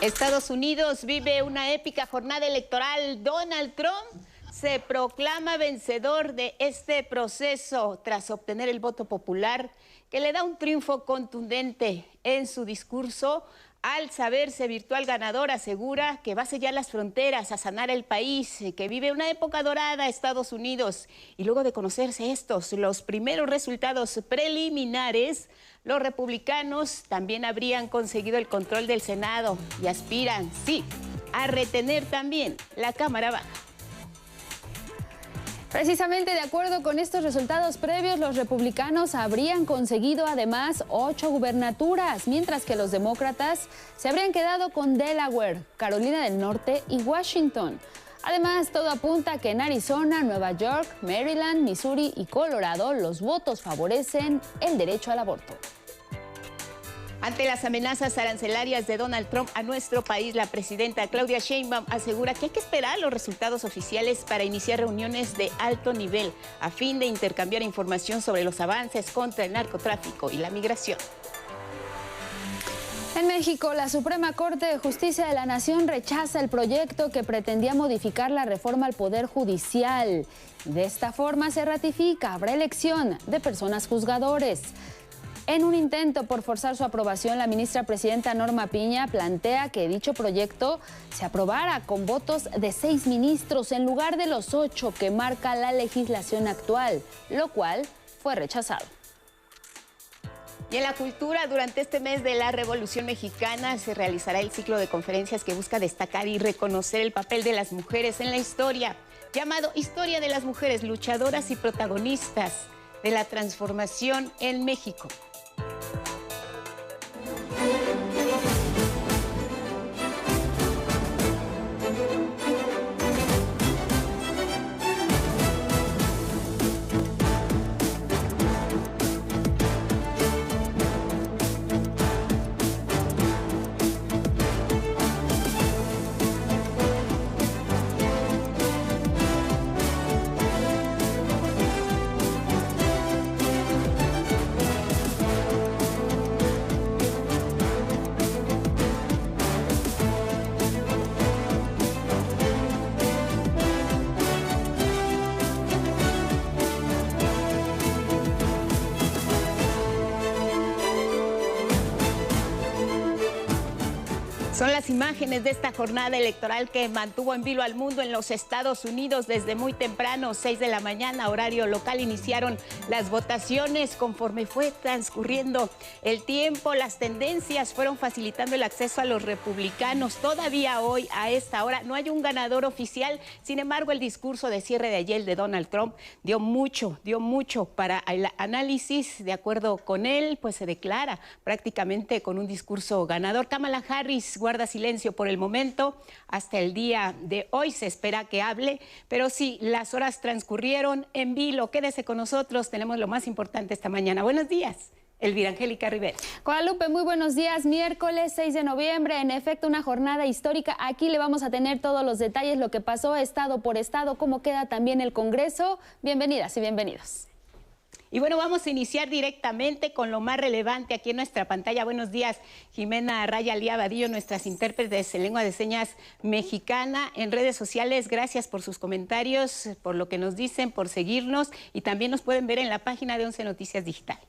Estados Unidos vive una épica jornada electoral. Donald Trump se proclama vencedor de este proceso tras obtener el voto popular que le da un triunfo contundente. En su discurso, al saberse virtual ganador, asegura que va a sellar las fronteras, a sanar el país, que vive una época dorada Estados Unidos. Y luego de conocerse los primeros resultados preliminares, los republicanos también habrían conseguido el control del Senado y aspiran, sí, a retener también la Cámara Baja. Precisamente de acuerdo con estos resultados previos, los republicanos habrían conseguido además 8 gubernaturas, mientras que los demócratas se habrían quedado con Delaware, Carolina del Norte y Washington. Además, todo apunta a que en Arizona, Nueva York, Maryland, Missouri y Colorado los votos favorecen el derecho al aborto. Ante las amenazas arancelarias de Donald Trump a nuestro país, la presidenta Claudia Sheinbaum asegura que hay que esperar los resultados oficiales para iniciar reuniones de alto nivel a fin de intercambiar información sobre los avances contra el narcotráfico y la migración. En México, la Suprema Corte de Justicia de la Nación rechaza el proyecto que pretendía modificar la reforma al Poder Judicial. De esta forma se ratifica, habrá elección de personas juzgadores. En un intento por forzar su aprobación, la ministra presidenta Norma Piña plantea que dicho proyecto se aprobara con votos de 6 ministros en lugar de los 8 que marca la legislación actual, lo cual fue rechazado. Y en la cultura, durante este mes de la Revolución Mexicana se realizará el ciclo de conferencias que busca destacar y reconocer el papel de las mujeres en la historia, llamado Historia de las Mujeres Luchadoras y Protagonistas de la Transformación en México. Son las imágenes de esta jornada electoral que mantuvo en vilo al mundo en los Estados Unidos desde muy temprano, 6 de la mañana, horario local. Iniciaron las votaciones. Conforme fue transcurriendo el tiempo, las tendencias fueron facilitando el acceso a los republicanos. Todavía hoy, a esta hora, no hay un ganador oficial. Sin embargo, el discurso de cierre de ayer de Donald Trump dio mucho para el análisis. De acuerdo con él, pues se declara prácticamente con un discurso ganador. Kamala Harris guarda silencio por el momento. Hasta el día de hoy se espera que hable, pero sí, las horas transcurrieron en vilo. Quédese con nosotros, tenemos lo más importante esta mañana. Buenos días, Elvira Angélica Rivera. Guadalupe, muy buenos días. Miércoles 6 de noviembre, en efecto, una jornada histórica. Aquí le vamos a tener todos los detalles, lo que pasó estado por estado, cómo queda también el Congreso. Bienvenidas y bienvenidos. Y bueno, vamos a iniciar directamente con lo más relevante aquí en nuestra pantalla. Buenos días, Jimena Raya Lía Vadillo, nuestras intérpretes en lengua de señas mexicana. En redes sociales, gracias por sus comentarios, por lo que nos dicen, por seguirnos, y también nos pueden ver en la página de 11 Noticias Digital.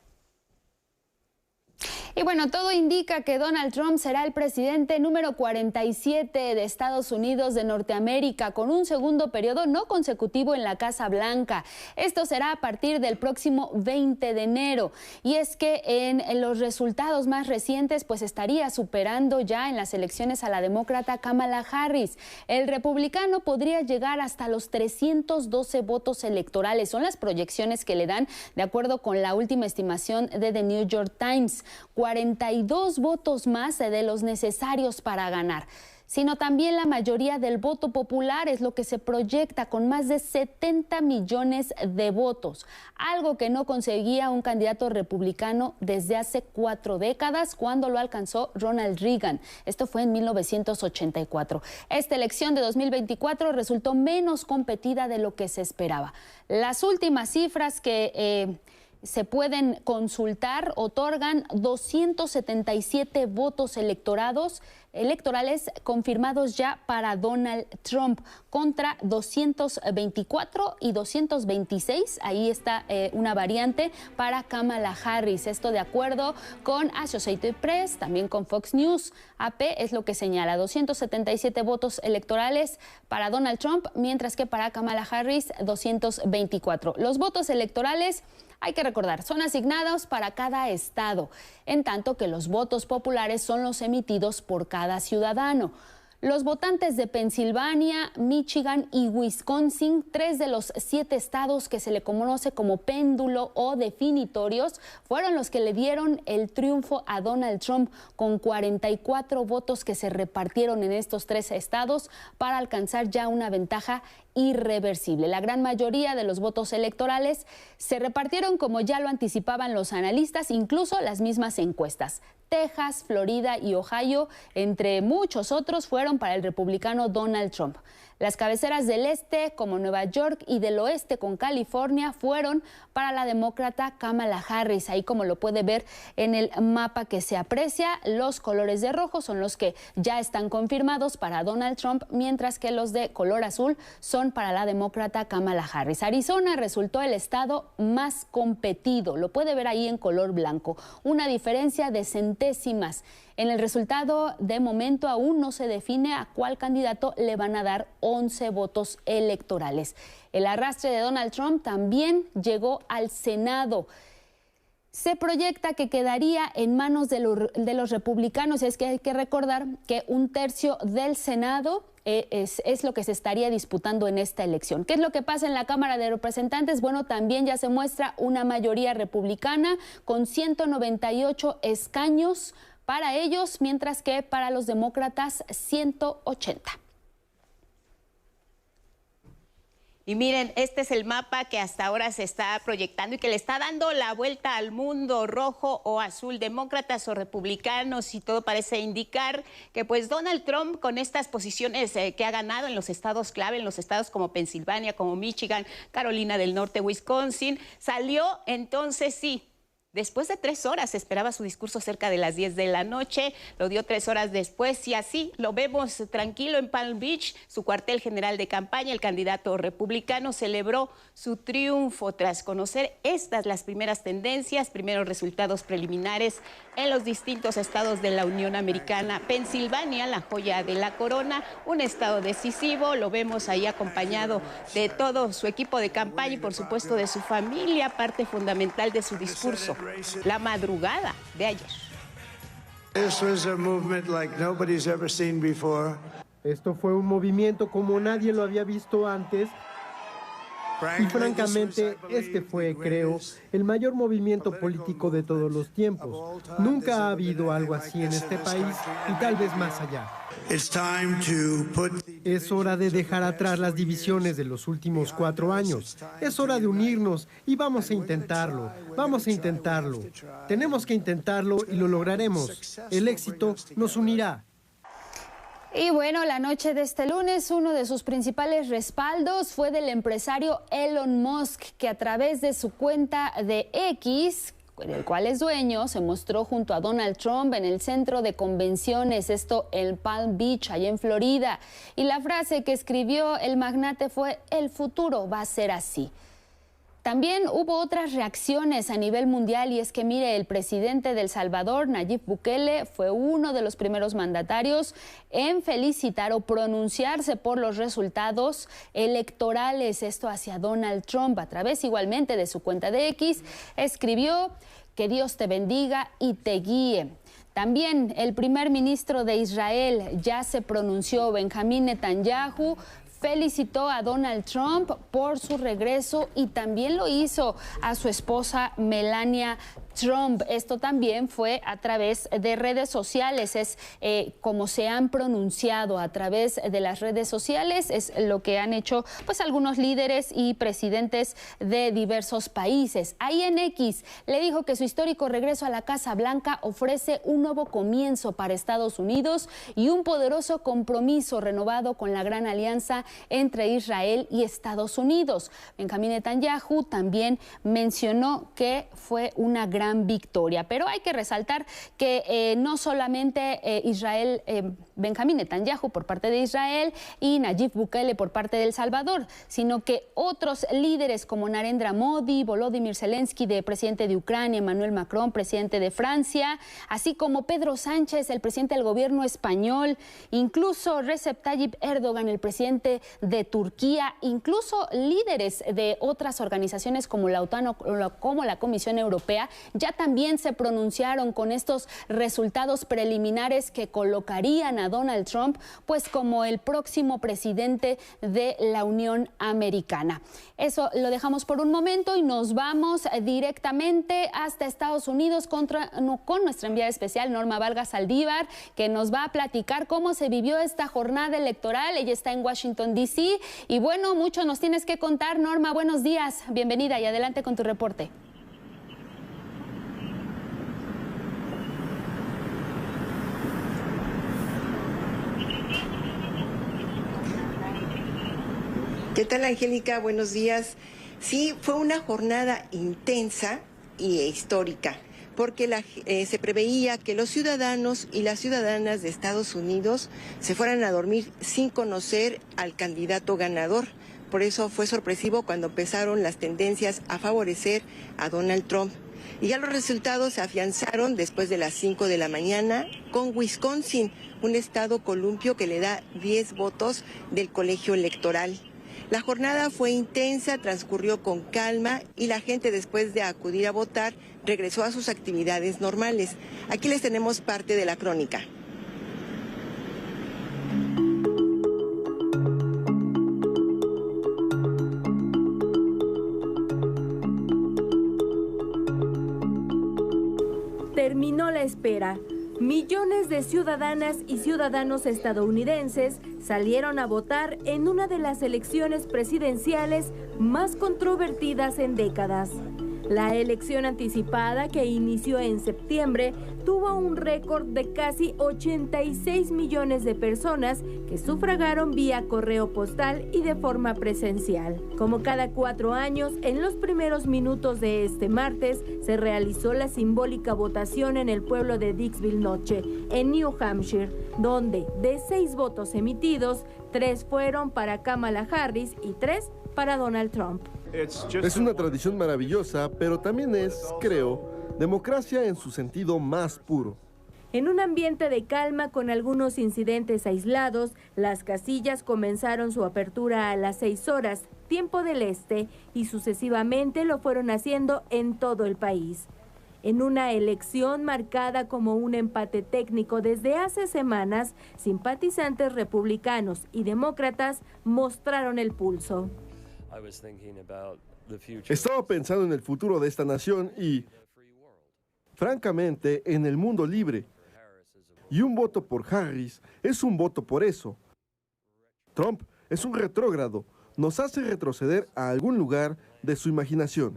Y bueno, todo indica que Donald Trump será el presidente número 47 de Estados Unidos de Norteamérica, con un segundo periodo no consecutivo en la Casa Blanca. Esto será a partir del próximo 20 de enero. Y es que en los resultados más recientes, pues estaría superando ya en las elecciones a la demócrata Kamala Harris. El republicano podría llegar hasta los 312 votos electorales. Son las proyecciones que le dan de acuerdo con la última estimación de The New York Times. 42 votos más de los necesarios para ganar, sino también la mayoría del voto popular es lo que se proyecta, con más de 70 millones de votos, algo que no conseguía un candidato republicano desde hace 4 décadas, cuando lo alcanzó Ronald Reagan. Esto fue en 1984. Esta elección de 2024 resultó menos competida de lo que se esperaba. Las últimas cifras que se pueden consultar, otorgan 277 votos electorales confirmados ya para Donald Trump contra 224 y 226. Ahí está una variante para Kamala Harris. Esto de acuerdo con Associated Press, también con Fox News. AP es lo que señala, 277 votos electorales para Donald Trump, mientras que para Kamala Harris 224. Los votos electorales, hay que recordar, son asignados para cada estado, en tanto que los votos populares son los emitidos por cada ciudadano. Los votantes de Pensilvania, Michigan y Wisconsin, 3 de los 7 estados que se le conoce como péndulo o definitorios, fueron los que le dieron el triunfo a Donald Trump, con 44 votos que se repartieron en estos 3 estados para alcanzar ya una ventaja irreversible. La gran mayoría de los votos electorales se repartieron como ya lo anticipaban los analistas, incluso las mismas encuestas. Texas, Florida y Ohio, entre muchos otros, fueron para el republicano Donald Trump. Las cabeceras del este, como Nueva York, y del oeste, con California, fueron para la demócrata Kamala Harris. Ahí, como lo puede ver en el mapa que se aprecia, los colores de rojo son los que ya están confirmados para Donald Trump, mientras que los de color azul son para la demócrata Kamala Harris. Arizona resultó el estado más competido. Lo puede ver ahí en color blanco. Una diferencia de centésimas. En el resultado, de momento, aún no se define a cuál candidato le van a dar 11 votos electorales. El arrastre de Donald Trump también llegó al Senado. Se proyecta que quedaría en manos de los republicanos. Es que hay que recordar que 1/3 del Senado es lo que se estaría disputando en esta elección. ¿Qué es lo que pasa en la Cámara de Representantes? Bueno, también ya se muestra una mayoría republicana con 198 escaños para ellos, mientras que para los demócratas 180. Y miren, este es el mapa que hasta ahora se está proyectando y que le está dando la vuelta al mundo, rojo o azul, demócratas o republicanos, y todo parece indicar que pues Donald Trump, con estas posiciones que ha ganado en los estados clave, en los estados como Pensilvania, como Michigan, Carolina del Norte, Wisconsin, salió entonces sí. Después de 3 horas, esperaba su discurso cerca de las 10 de la noche, lo dio 3 horas después, y así lo vemos tranquilo en Palm Beach, su cuartel general de campaña. El candidato republicano celebró su triunfo tras conocer las primeras tendencias, primeros resultados preliminares en los distintos estados de la Unión Americana. Pensilvania, la joya de la corona, un estado decisivo, lo vemos ahí acompañado de todo su equipo de campaña y por supuesto de su familia, parte fundamental de su discurso. La madrugada de ayer. Esto fue un movimiento como nadie lo había visto antes. Y francamente, este fue, creo, el mayor movimiento político de todos los tiempos. Nunca ha habido algo así en este país y tal vez más allá. Es hora de dejar atrás las divisiones de los últimos 4 años. Es hora de unirnos y vamos a intentarlo. Vamos a intentarlo. Tenemos que intentarlo y lo lograremos. El éxito nos unirá. Y bueno, la noche de este lunes, uno de sus principales respaldos fue del empresario Elon Musk, que a través de su cuenta de X, del cual es dueño, se mostró junto a Donald Trump en el centro de convenciones, esto en Palm Beach, allá en Florida. Y la frase que escribió el magnate fue: "El futuro va a ser así". También hubo otras reacciones a nivel mundial, y es que, mire, el presidente de El Salvador, Nayib Bukele, fue uno de los primeros mandatarios en felicitar o pronunciarse por los resultados electorales, esto hacia Donald Trump. A través igualmente de su cuenta de X, escribió: "Que Dios te bendiga y te guíe". También el primer ministro de Israel ya se pronunció. Benjamín Netanyahu felicitó a Donald Trump por su regreso y también lo hizo a su esposa Melania Trump. Esto también fue a través de redes sociales, es como se han pronunciado a través de las redes sociales, es lo que han hecho pues algunos líderes y presidentes de diversos países. Ahí en X le dijo que su histórico regreso a la Casa Blanca ofrece un nuevo comienzo para Estados Unidos y un poderoso compromiso renovado con la gran alianza entre Israel y Estados Unidos. Benjamín Netanyahu también mencionó que fue una gran victoria, pero hay que resaltar que no solamente Benjamín Netanyahu por parte de Israel y Nayib Bukele por parte de El Salvador, sino que otros líderes como Narendra Modi, Volodymyr Zelensky, presidente de Ucrania, Emmanuel Macron, presidente de Francia, así como Pedro Sánchez, el presidente del gobierno español, incluso Recep Tayyip Erdogan, el presidente de Turquía, incluso líderes de otras organizaciones como la OTAN o como la Comisión Europea, ya también se pronunciaron con estos resultados preliminares que colocarían a Donald Trump pues como el próximo presidente de la Unión Americana. Eso lo dejamos por un momento y nos vamos directamente hasta Estados Unidos con nuestra enviada especial Norma Vargas Saldívar, que nos va a platicar cómo se vivió esta jornada electoral. Ella está en Washington, D.C. y bueno, mucho nos tienes que contar. Norma, buenos días, bienvenida y adelante con tu reporte. ¿Qué tal, Angélica? Buenos días. Sí, fue una jornada intensa y histórica, porque se preveía que los ciudadanos y las ciudadanas de Estados Unidos se fueran a dormir sin conocer al candidato ganador. Por eso fue sorpresivo cuando empezaron las tendencias a favorecer a Donald Trump. Y ya los resultados se afianzaron después de las 5 de la mañana con Wisconsin, un estado columpio que le da 10 votos del colegio electoral. La jornada fue intensa, transcurrió con calma y la gente, después de acudir a votar, regresó a sus actividades normales. Aquí les tenemos parte de la crónica. Terminó la espera. Millones de ciudadanas y ciudadanos estadounidenses salieron a votar en una de las elecciones presidenciales más controvertidas en décadas. La elección anticipada, que inició en septiembre, tuvo un récord de casi 86 millones de personas que sufragaron vía correo postal y de forma presencial. Como cada 4 años, en los primeros minutos de este martes, se realizó la simbólica votación en el pueblo de Dixville Noche, en New Hampshire, donde de 6 votos emitidos, 3 fueron para Kamala Harris y 3 para Donald Trump. Es una tradición maravillosa, pero también es, creo, democracia en su sentido más puro. En un ambiente de calma con algunos incidentes aislados, las casillas comenzaron su apertura a las 6 horas, tiempo del este, y sucesivamente lo fueron haciendo en todo el país. En una elección marcada como un empate técnico desde hace semanas, simpatizantes republicanos y demócratas mostraron el pulso. Estaba pensando en el futuro de esta nación y, francamente, en el mundo libre. Y un voto por Harris es un voto por eso. Trump es un retrógrado, nos hace retroceder a algún lugar de su imaginación.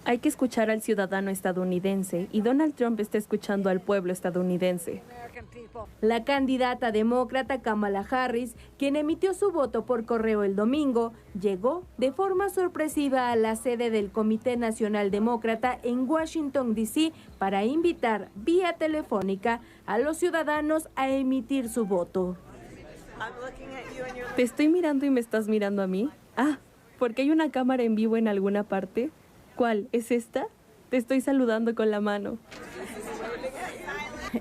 Hay que escuchar al ciudadano estadounidense y Donald Trump está escuchando al pueblo estadounidense. La candidata demócrata Kamala Harris, quien emitió su voto por correo el domingo, llegó de forma sorpresiva a la sede del Comité Nacional Demócrata en Washington, D.C. para invitar vía telefónica a los ciudadanos a emitir su voto. Te estoy mirando y me estás mirando a mí. ¿Porque hay una cámara en vivo en alguna parte? ¿Cuál? ¿Es esta? Te estoy saludando con la mano.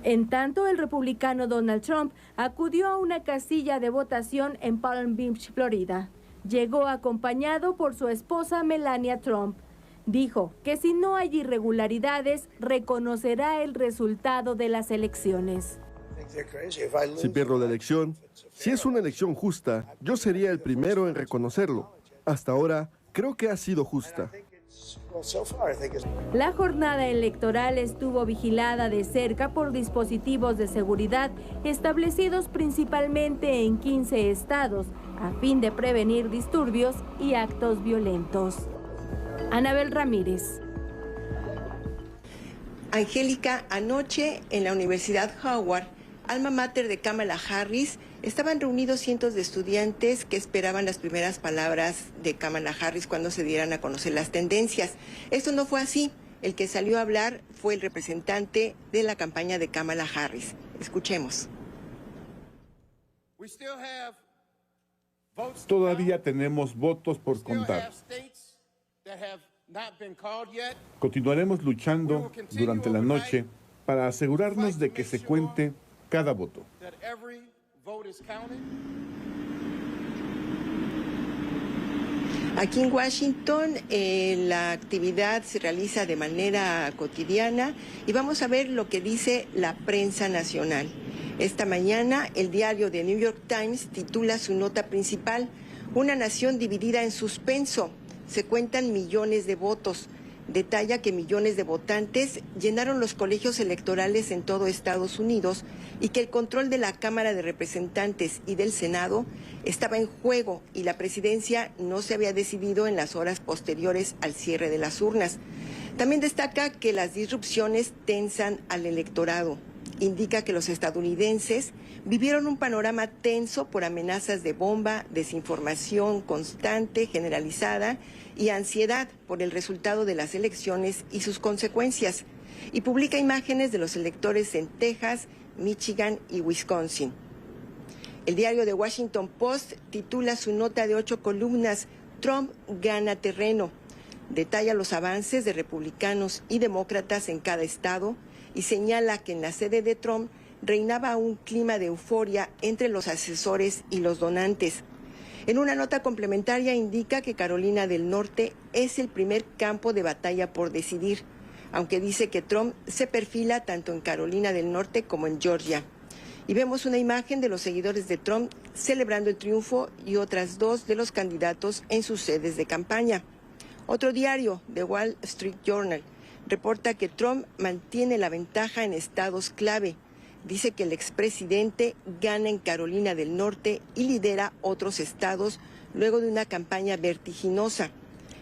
En tanto, el republicano Donald Trump acudió a una casilla de votación en Palm Beach, Florida. Llegó acompañado por su esposa Melania Trump. Dijo que si no hay irregularidades, reconocerá el resultado de las elecciones. Si pierdo la elección, si es una elección justa, yo sería el primero en reconocerlo. Hasta ahora, creo que ha sido justa. La jornada electoral estuvo vigilada de cerca por dispositivos de seguridad establecidos principalmente en 15 estados a fin de prevenir disturbios y actos violentos. Anabel Ramírez. Angélica, anoche en la Universidad Howard, alma mater de Kamala Harris, estaban reunidos cientos de estudiantes que esperaban las primeras palabras de Kamala Harris cuando se dieran a conocer las tendencias. Esto no fue así. El que salió a hablar fue el representante de la campaña de Kamala Harris. Escuchemos. Todavía tenemos votos por contar. Continuaremos luchando durante la noche para asegurarnos de que se cuente cada voto. Aquí en Washington la actividad se realiza de manera cotidiana y vamos a ver lo que dice la prensa nacional. Esta mañana el diario The New York Times titula su nota principal: "Una nación dividida en suspenso. Se cuentan millones de votos". Detalla que millones de votantes llenaron los colegios electorales en todo Estados Unidos y que el control de la Cámara de Representantes y del Senado estaba en juego y la presidencia no se había decidido en las horas posteriores al cierre de las urnas. También destaca que las disrupciones tensan al electorado. Indica que los estadounidenses vivieron un panorama tenso por amenazas de bomba, desinformación constante, generalizada y ansiedad por el resultado de las elecciones y sus consecuencias. Y publica imágenes de los electores en Texas, Michigan y Wisconsin. El diario The Washington Post titula su nota de 8 columnas: "Trump gana terreno". Detalla los avances de republicanos y demócratas en cada estado y señala que en la sede de Trump reinaba un clima de euforia entre los asesores y los donantes. En una nota complementaria indica que Carolina del Norte es el primer campo de batalla por decidir, aunque dice que Trump se perfila tanto en Carolina del Norte como en Georgia. Y vemos una imagen de los seguidores de Trump celebrando el triunfo y otras dos de los candidatos en sus sedes de campaña. Otro diario, The Wall Street Journal, reporta que Trump mantiene la ventaja en estados clave. Dice que el expresidente gana en Carolina del Norte y lidera otros estados luego de una campaña vertiginosa.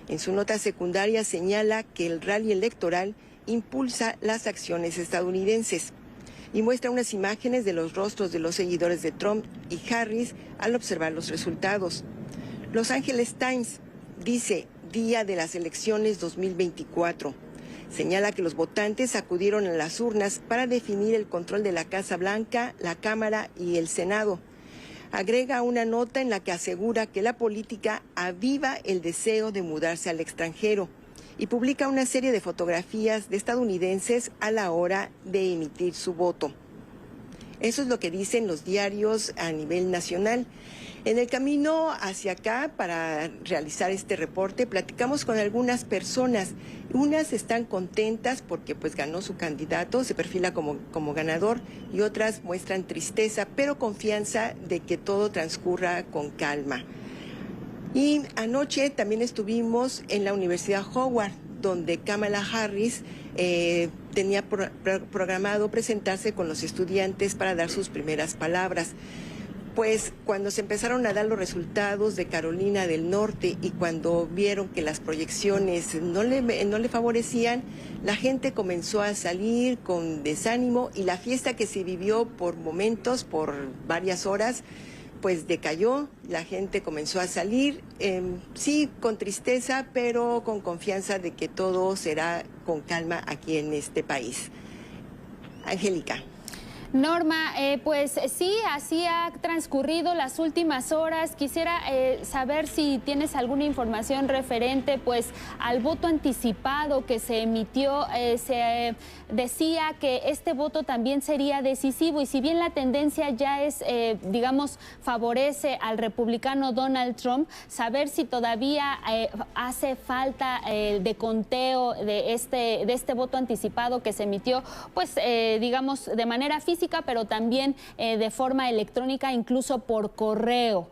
En su nota secundaria señala que el rally electoral impulsa las acciones estadounidenses y muestra unas imágenes de los rostros de los seguidores de Trump y Harris al observar los resultados. Los Angeles Times dice: día de las elecciones 2024. Señala que los votantes acudieron a las urnas para definir el control de la Casa Blanca, la Cámara y el Senado. Agrega una nota en la que asegura que la política aviva el deseo de mudarse al extranjero y publica una serie de fotografías de estadounidenses a la hora de emitir su voto. Eso es lo que dicen los diarios a nivel nacional. En el camino hacia acá, para realizar este reporte, platicamos con algunas personas. Unas están contentas porque pues ganó su candidato, se perfila como ganador, y otras muestran tristeza, pero confianza de que todo transcurra con calma. Y anoche también estuvimos en la Universidad Howard, donde Kamala Harris tenía programado presentarse con los estudiantes para dar sus primeras palabras. Pues cuando se empezaron a dar los resultados de Carolina del Norte y cuando vieron que las proyecciones no le favorecían, la gente comenzó a salir con desánimo y la fiesta que se vivió por momentos, por varias horas, pues decayó. La gente comenzó a salir, sí, con tristeza, pero con confianza de que todo será con calma aquí en este país. Angélica. Norma, pues sí, así ha transcurrido las últimas horas. Quisiera saber si tienes alguna información referente pues al voto anticipado que se emitió. Se decía que este voto también sería decisivo y si bien la tendencia ya es, digamos, favorece al republicano Donald Trump, saber si todavía hace falta de conteo de este voto anticipado que se emitió, pues digamos, de manera física, pero también de forma electrónica, incluso por correo.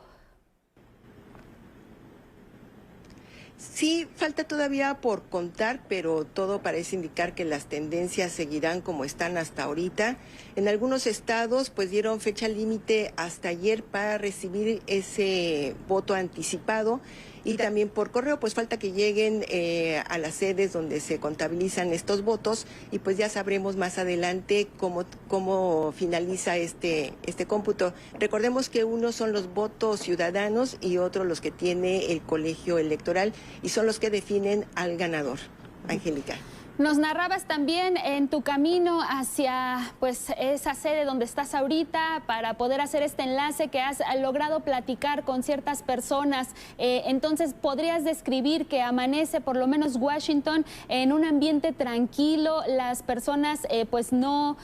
Sí, falta todavía por contar, pero todo parece indicar que las tendencias seguirán como están hasta ahorita. En algunos estados pues dieron fecha límite hasta ayer para recibir ese voto anticipado y también por correo, pues falta que lleguen a las sedes donde se contabilizan estos votos y pues ya sabremos más adelante cómo finaliza este cómputo. Recordemos que unos son los votos ciudadanos y otros los que tiene el colegio electoral y son los que definen al ganador. Angélica. Nos narrabas también en tu camino hacia pues esa sede donde estás ahorita para poder hacer este enlace que has logrado platicar con ciertas personas. Entonces, ¿podrías describir que amanece por lo menos Washington en un ambiente tranquilo? Las personas pues no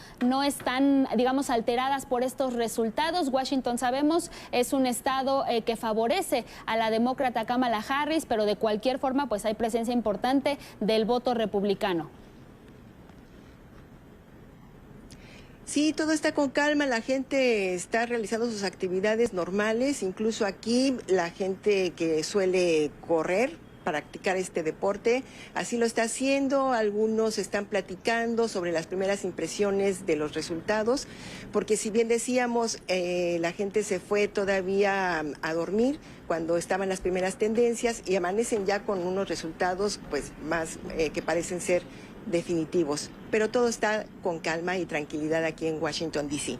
están, digamos, alteradas por estos resultados. Washington, sabemos, es un estado que favorece a la demócrata Kamala Harris, pero de cualquier forma pues hay presencia importante del voto republicano. Sí, todo está con calma, la gente está realizando sus actividades normales, incluso aquí la gente que suele correr, practicar este deporte, así lo está haciendo, algunos están platicando sobre las primeras impresiones de los resultados, porque si bien decíamos, la gente se fue todavía a dormir cuando estaban las primeras tendencias y amanecen ya con unos resultados pues más que parecen ser definitivos, pero todo está con calma y tranquilidad aquí en Washington, D.C.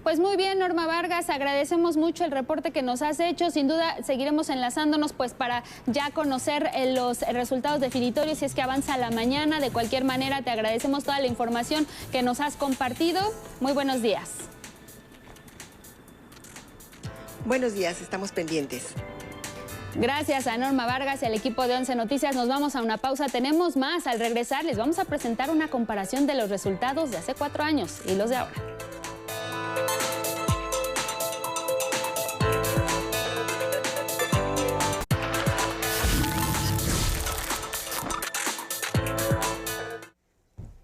Pues muy bien, Norma Vargas, agradecemos mucho el reporte que nos has hecho. Sin duda seguiremos enlazándonos pues para ya conocer los resultados definitorios si es que avanza la mañana. De cualquier manera, te agradecemos toda la información que nos has compartido. Muy buenos días. Buenos días, estamos pendientes. Gracias a Norma Vargas y al equipo de 11 Noticias. Nos vamos a una pausa. Tenemos más. Al regresar les vamos a presentar una comparación de los resultados de hace 4 años y los de ahora.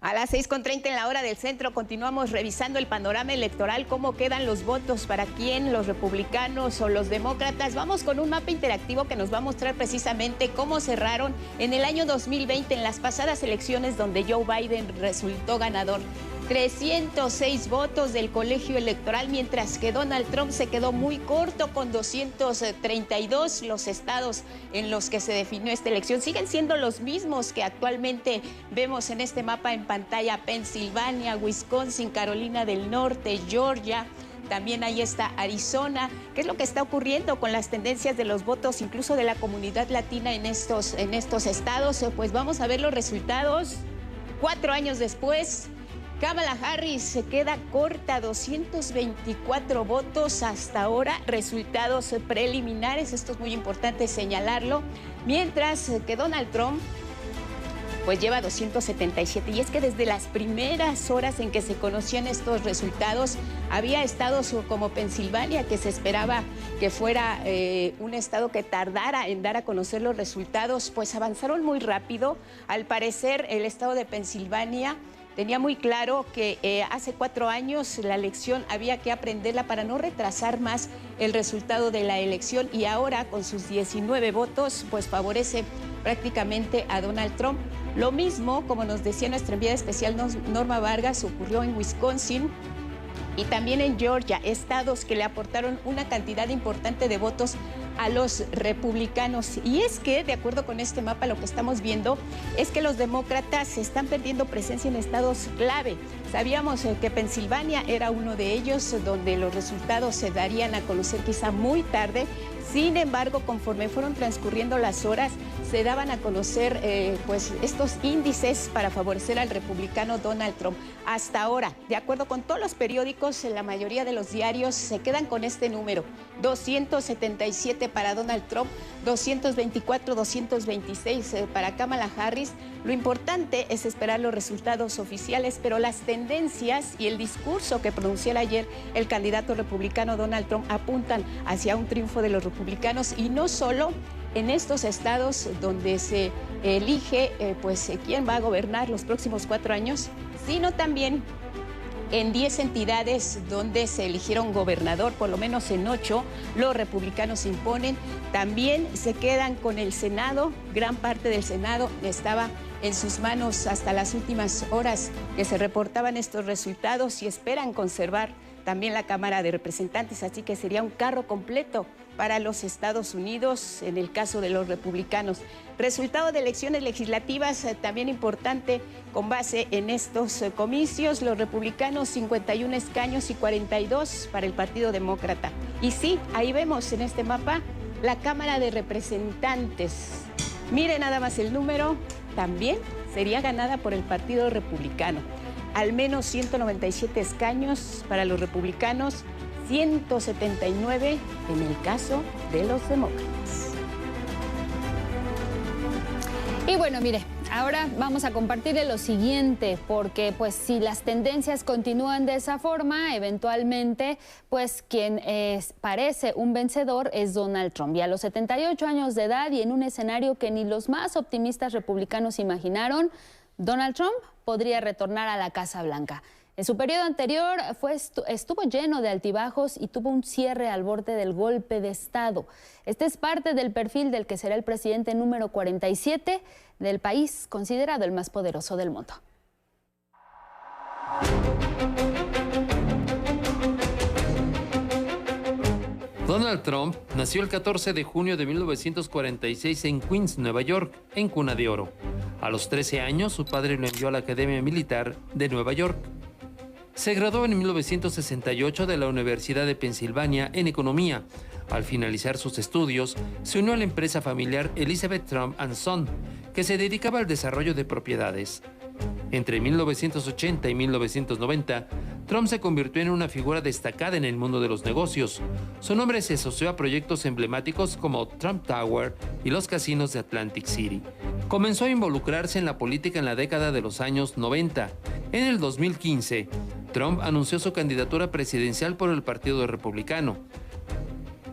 A las 6:30 en la hora del centro continuamos revisando el panorama electoral, cómo quedan los votos, para quién, los republicanos o los demócratas. Vamos con un mapa interactivo que nos va a mostrar precisamente cómo cerraron en el año 2020 en las pasadas elecciones donde Joe Biden resultó ganador. 306 votos del colegio electoral, mientras que Donald Trump se quedó muy corto con 232. Los estados en los que se definió esta elección siguen siendo los mismos que actualmente vemos en este mapa en pantalla: Pensilvania, Wisconsin, Carolina del Norte, Georgia. También ahí está Arizona. ¿Qué es lo que está ocurriendo con las tendencias de los votos, incluso de la comunidad latina en estos estados? Pues vamos a ver los resultados. 4 años después, Kamala Harris se queda corta, 224 votos hasta ahora, resultados preliminares, esto es muy importante señalarlo, mientras que Donald Trump pues lleva 277. Y es que desde las primeras horas en que se conocían estos resultados, había estados como Pensilvania, que se esperaba que fuera un estado que tardara en dar a conocer los resultados, pues avanzaron muy rápido. Al parecer, el estado de Pensilvania tenía muy claro que hace 4 años la elección había que aprenderla para no retrasar más el resultado de la elección, y ahora con sus 19 votos pues favorece prácticamente a Donald Trump. Lo mismo, como nos decía nuestra enviada especial Norma Vargas, ocurrió en Wisconsin y también en Georgia, estados que le aportaron una cantidad importante de votos a los republicanos. Y es que, de acuerdo con este mapa, lo que estamos viendo es que los demócratas están perdiendo presencia en estados clave. Sabíamos que Pensilvania era uno de ellos, donde los resultados se darían a conocer quizá muy tarde. Sin embargo, conforme fueron transcurriendo las horas, se daban a conocer pues estos índices para favorecer al republicano Donald Trump. Hasta ahora, de acuerdo con todos los periódicos, la mayoría de los diarios se quedan con este número: 277 para Donald Trump, 224, 226 para Kamala Harris. Lo importante es esperar los resultados oficiales, pero las tendencias y el discurso que pronunció ayer el candidato republicano Donald Trump apuntan hacia un triunfo de los republicanos, y no solo en estos estados donde se elige pues quién va a gobernar los próximos 4 años, sino también En 10 entidades donde se eligieron gobernador, por lo menos en 8, los republicanos se imponen. También se quedan con el Senado. Gran parte del Senado estaba en sus manos hasta las últimas horas que se reportaban estos resultados y esperan conservar también la Cámara de Representantes, así que sería un carro completo para los Estados Unidos en el caso de los republicanos. Resultado de elecciones legislativas también importante con base en estos comicios. Los republicanos 51 escaños y 42 para el Partido Demócrata. Y sí, ahí vemos en este mapa la Cámara de Representantes. Mire nada más el número, también sería ganada por el Partido Republicano. Al menos 197 escaños para los republicanos, 179 en el caso de los demócratas. Y bueno, mire, ahora vamos a compartirle lo siguiente, porque pues si las tendencias continúan de esa forma, eventualmente pues quien parece un vencedor es Donald Trump. Y a los 78 años de edad y en un escenario que ni los más optimistas republicanos imaginaron, Donald Trump podría retornar a la Casa Blanca. En su periodo anterior estuvo lleno de altibajos y tuvo un cierre al borde del golpe de Estado. Este es parte del perfil del que será el presidente número 47 del país, considerado el más poderoso del mundo. Donald Trump nació el 14 de junio de 1946 en Queens, Nueva York, en cuna de oro. A los 13 años, su padre lo envió a la Academia Militar de Nueva York. Se graduó en 1968 de la Universidad de Pensilvania en Economía. Al finalizar sus estudios, se unió a la empresa familiar Elizabeth Trump & Son, que se dedicaba al desarrollo de propiedades. Entre 1980 y 1990, Trump se convirtió en una figura destacada en el mundo de los negocios. Su nombre se asoció a proyectos emblemáticos como Trump Tower y los casinos de Atlantic City. Comenzó a involucrarse en la política en la década de los años 90. En el 2015, Trump anunció su candidatura presidencial por el Partido Republicano.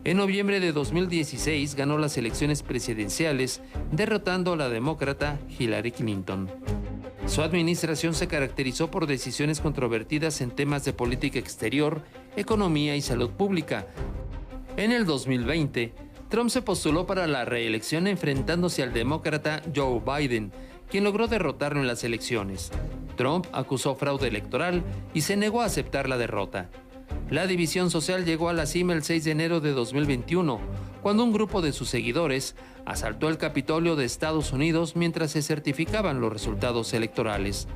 En noviembre de 2016 ganó las elecciones presidenciales, derrotando a la demócrata Hillary Clinton. Su administración se caracterizó por decisiones controvertidas en temas de política exterior, economía y salud pública. En el 2020, Trump se postuló para la reelección enfrentándose al demócrata Joe Biden, quien logró derrotarlo en las elecciones. Trump acusó fraude electoral y se negó a aceptar la derrota. La división social llegó a la cima el 6 de enero de 2021, cuando un grupo de sus seguidores asaltó el Capitolio de Estados Unidos mientras se certificaban los resultados electorales.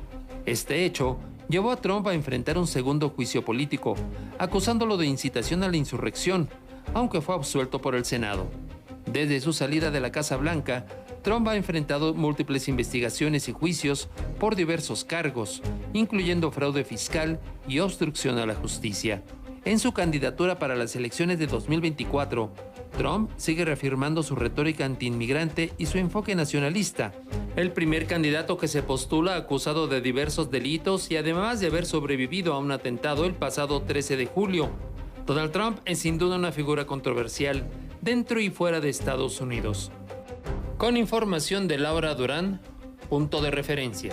Este hecho llevó a Trump a enfrentar un segundo juicio político, acusándolo de incitación a la insurrección, aunque fue absuelto por el Senado. Desde su salida de la Casa Blanca, Trump ha enfrentado múltiples investigaciones y juicios por diversos cargos, incluyendo fraude fiscal y obstrucción a la justicia. En su candidatura para las elecciones de 2024, Trump sigue reafirmando su retórica antiinmigrante y su enfoque nacionalista. El primer candidato que se postula acusado de diversos delitos y además de haber sobrevivido a un atentado el pasado 13 de julio. Donald Trump es sin duda una figura controversial dentro y fuera de Estados Unidos. Con información de Laura Durán, Punto de Referencia.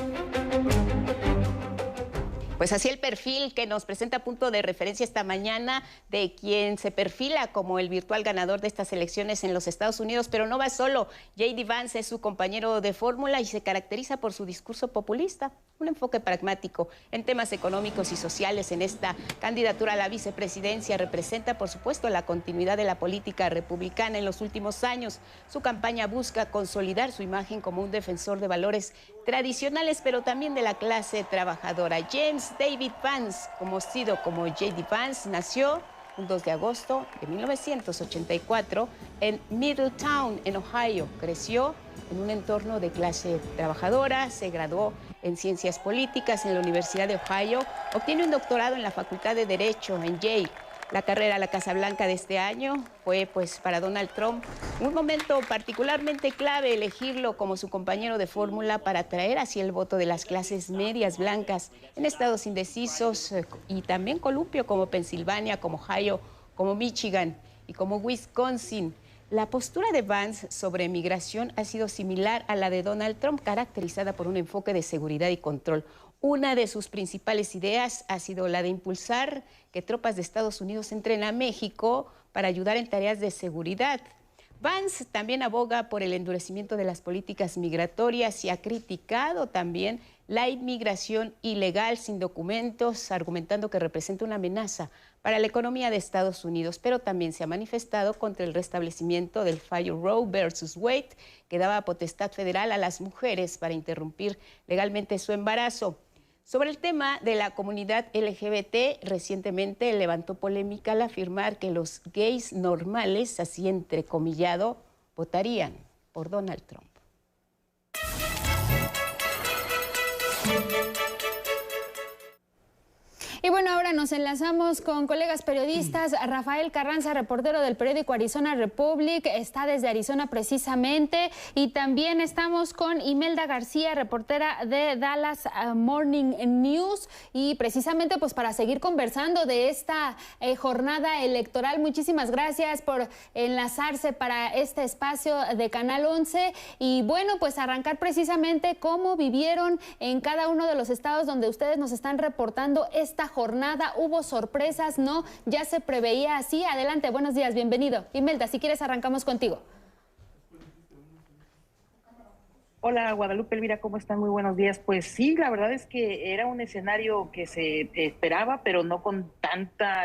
Pues así el perfil que nos presenta Punto de Referencia esta mañana de quien se perfila como el virtual ganador de estas elecciones en los Estados Unidos, pero no va solo. J.D. Vance es su compañero de fórmula y se caracteriza por su discurso populista, un enfoque pragmático en temas económicos y sociales. En esta candidatura a la vicepresidencia representa, por supuesto, la continuidad de la política republicana en los últimos años. Su campaña busca consolidar su imagen como un defensor de valores tradicionales, pero también de la clase trabajadora. James David Vance, conocido como J.D. Vance, nació el 2 de agosto de 1984 en Middletown, en Ohio. Creció en un entorno de clase trabajadora, se graduó en Ciencias Políticas en la Universidad de Ohio, obtiene un doctorado en la Facultad de Derecho en Yale. La carrera a la Casa Blanca de este año fue, pues, para Donald Trump un momento particularmente clave, elegirlo como su compañero de fórmula para atraer hacia el voto de las clases medias blancas en estados indecisos y también columpio como Pensilvania, como Ohio, como Michigan y como Wisconsin. La postura de Vance sobre migración ha sido similar a la de Donald Trump, caracterizada por un enfoque de seguridad y control. Una de sus principales ideas ha sido la de impulsar que tropas de Estados Unidos entren a México para ayudar en tareas de seguridad. Vance también aboga por el endurecimiento de las políticas migratorias y ha criticado también la inmigración ilegal sin documentos, argumentando que representa una amenaza para la economía de Estados Unidos, pero también se ha manifestado contra el restablecimiento del fallo Roe versus Wade, que daba potestad federal a las mujeres para interrumpir legalmente su embarazo. Sobre el tema de la comunidad LGBT, recientemente levantó polémica al afirmar que los gays normales, así entrecomillado, votarían por Donald Trump. Y bueno, ahora nos enlazamos con colegas periodistas. Rafael Carranza, reportero del periódico Arizona Republic, está desde Arizona precisamente. Y también estamos con Imelda García, reportera de Dallas Morning News. Y precisamente pues para seguir conversando de esta jornada electoral. Muchísimas gracias por enlazarse para este espacio de Canal 11. Y bueno, pues arrancar precisamente cómo vivieron en cada uno de los estados donde ustedes nos están reportando esta jornada. ¿Hubo sorpresas? ¿No? ¿Ya se preveía así? Adelante, buenos días, bienvenido. Imelda, si quieres arrancamos contigo. Hola Guadalupe, Elvira, ¿cómo están? Muy buenos días. Pues sí, la verdad es que era un escenario que se esperaba, pero no con tanta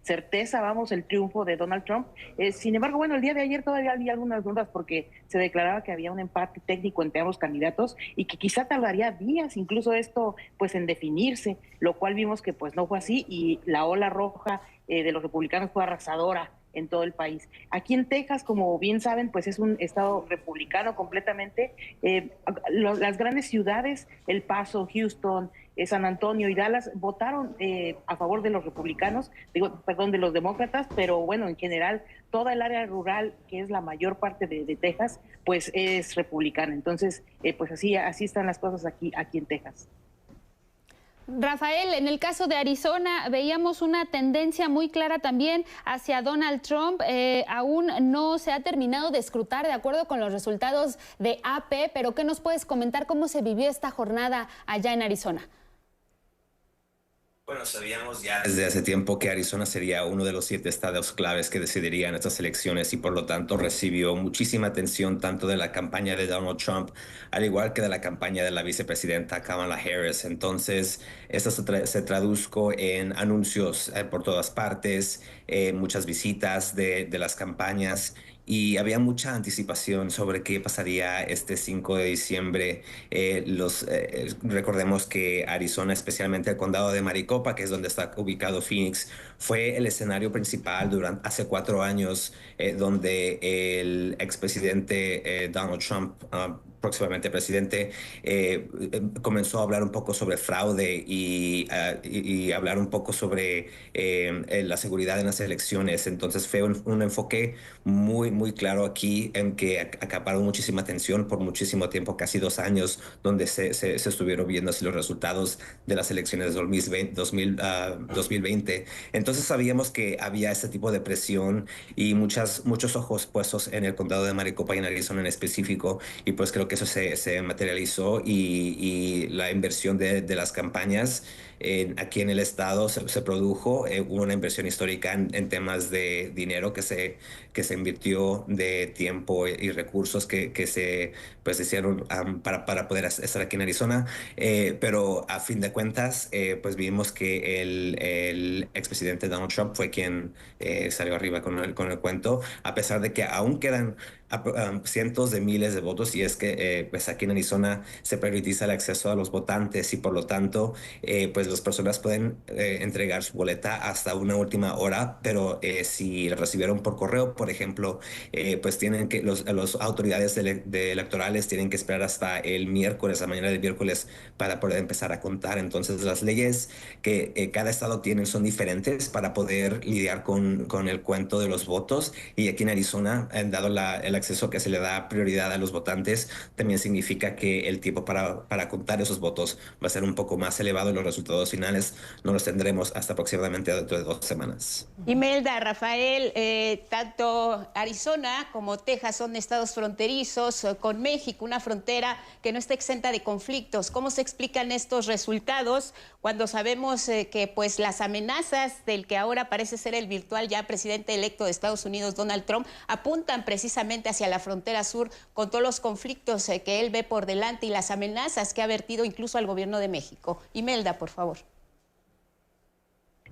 certeza, vamos, el triunfo de Donald Trump. Sin embargo, bueno, el día de ayer todavía había algunas dudas porque se declaraba que había un empate técnico entre ambos candidatos y que quizá tardaría días incluso esto pues en definirse, lo cual vimos que pues no fue así y la ola roja de los republicanos fue arrasadora en todo el país. Aquí en Texas, como bien saben, pues es un estado republicano completamente. Las grandes ciudades, El Paso, Houston, San Antonio y Dallas, votaron a favor de los republicanos, de los demócratas, pero bueno, en general, toda el área rural, que es la mayor parte de Texas, pues es republicana. Entonces, pues así están las cosas aquí en Texas. Rafael, en el caso de Arizona veíamos una tendencia muy clara también hacia Donald Trump. Aún no se ha terminado de escrutar de acuerdo con los resultados de AP, pero ¿qué nos puedes comentar cómo se vivió esta jornada allá en Arizona? Bueno, sabíamos ya desde hace tiempo que Arizona sería uno de los 7 estados claves que decidirían estas elecciones y por lo tanto recibió muchísima atención tanto de la campaña de Donald Trump al igual que de la campaña de la vicepresidenta Kamala Harris. Entonces, esto se tradujo en anuncios por todas partes, muchas visitas de las campañas. Y había mucha anticipación sobre qué pasaría este 5 de diciembre. Recordemos que Arizona, especialmente el condado de Maricopa, que es donde está ubicado Phoenix, fue el escenario principal hace 4 años, donde el expresidente Donald Trump, próximamente presidente, comenzó a hablar un poco sobre fraude y hablar un poco sobre la seguridad en las elecciones. Entonces fue un enfoque muy claro aquí en que acaparó muchísima atención por muchísimo tiempo, casi 2 años, donde se estuvieron viendo así los resultados de las elecciones de 2020. Entonces sabíamos que había ese tipo de presión y muchos ojos puestos en el condado de Maricopa y en Arizona en específico, y pues creo que eso se materializó y la inversión de las campañas aquí en el estado se produjo. Hubo una inversión histórica en temas de dinero que se invirtió, de tiempo y recursos que se pues hicieron para poder estar aquí en Arizona, pero a fin de cuentas pues vimos que el expresidente Donald Trump fue quien salió arriba con el cuento, a pesar de que aún quedan cientos de miles de votos, y es que pues aquí en Arizona se prioriza el acceso a los votantes y por lo tanto pues las personas pueden entregar su boleta hasta una última hora, pero si la recibieron por correo, por ejemplo, pues tienen que las autoridades electorales tienen que esperar hasta el miércoles, a mañana del miércoles, para poder empezar a contar. Entonces las leyes que cada estado tiene son diferentes para poder lidiar con el cuento de los votos, y aquí en Arizona, dado la el acceso que se le da prioridad a los votantes también significa que el tiempo para contar esos votos va a ser un poco más elevado y los resultados finales no los tendremos hasta aproximadamente dentro de 2 semanas. Imelda, Rafael, tanto Arizona como Texas son estados fronterizos con México, una frontera que no está exenta de conflictos. ¿Cómo se explican estos resultados cuando sabemos que pues las amenazas del que ahora parece ser el virtual ya presidente electo de Estados Unidos, Donald Trump, apuntan precisamente hacia la frontera sur con todos los conflictos que él ve por delante y las amenazas que ha vertido incluso al gobierno de México? Imelda, por favor.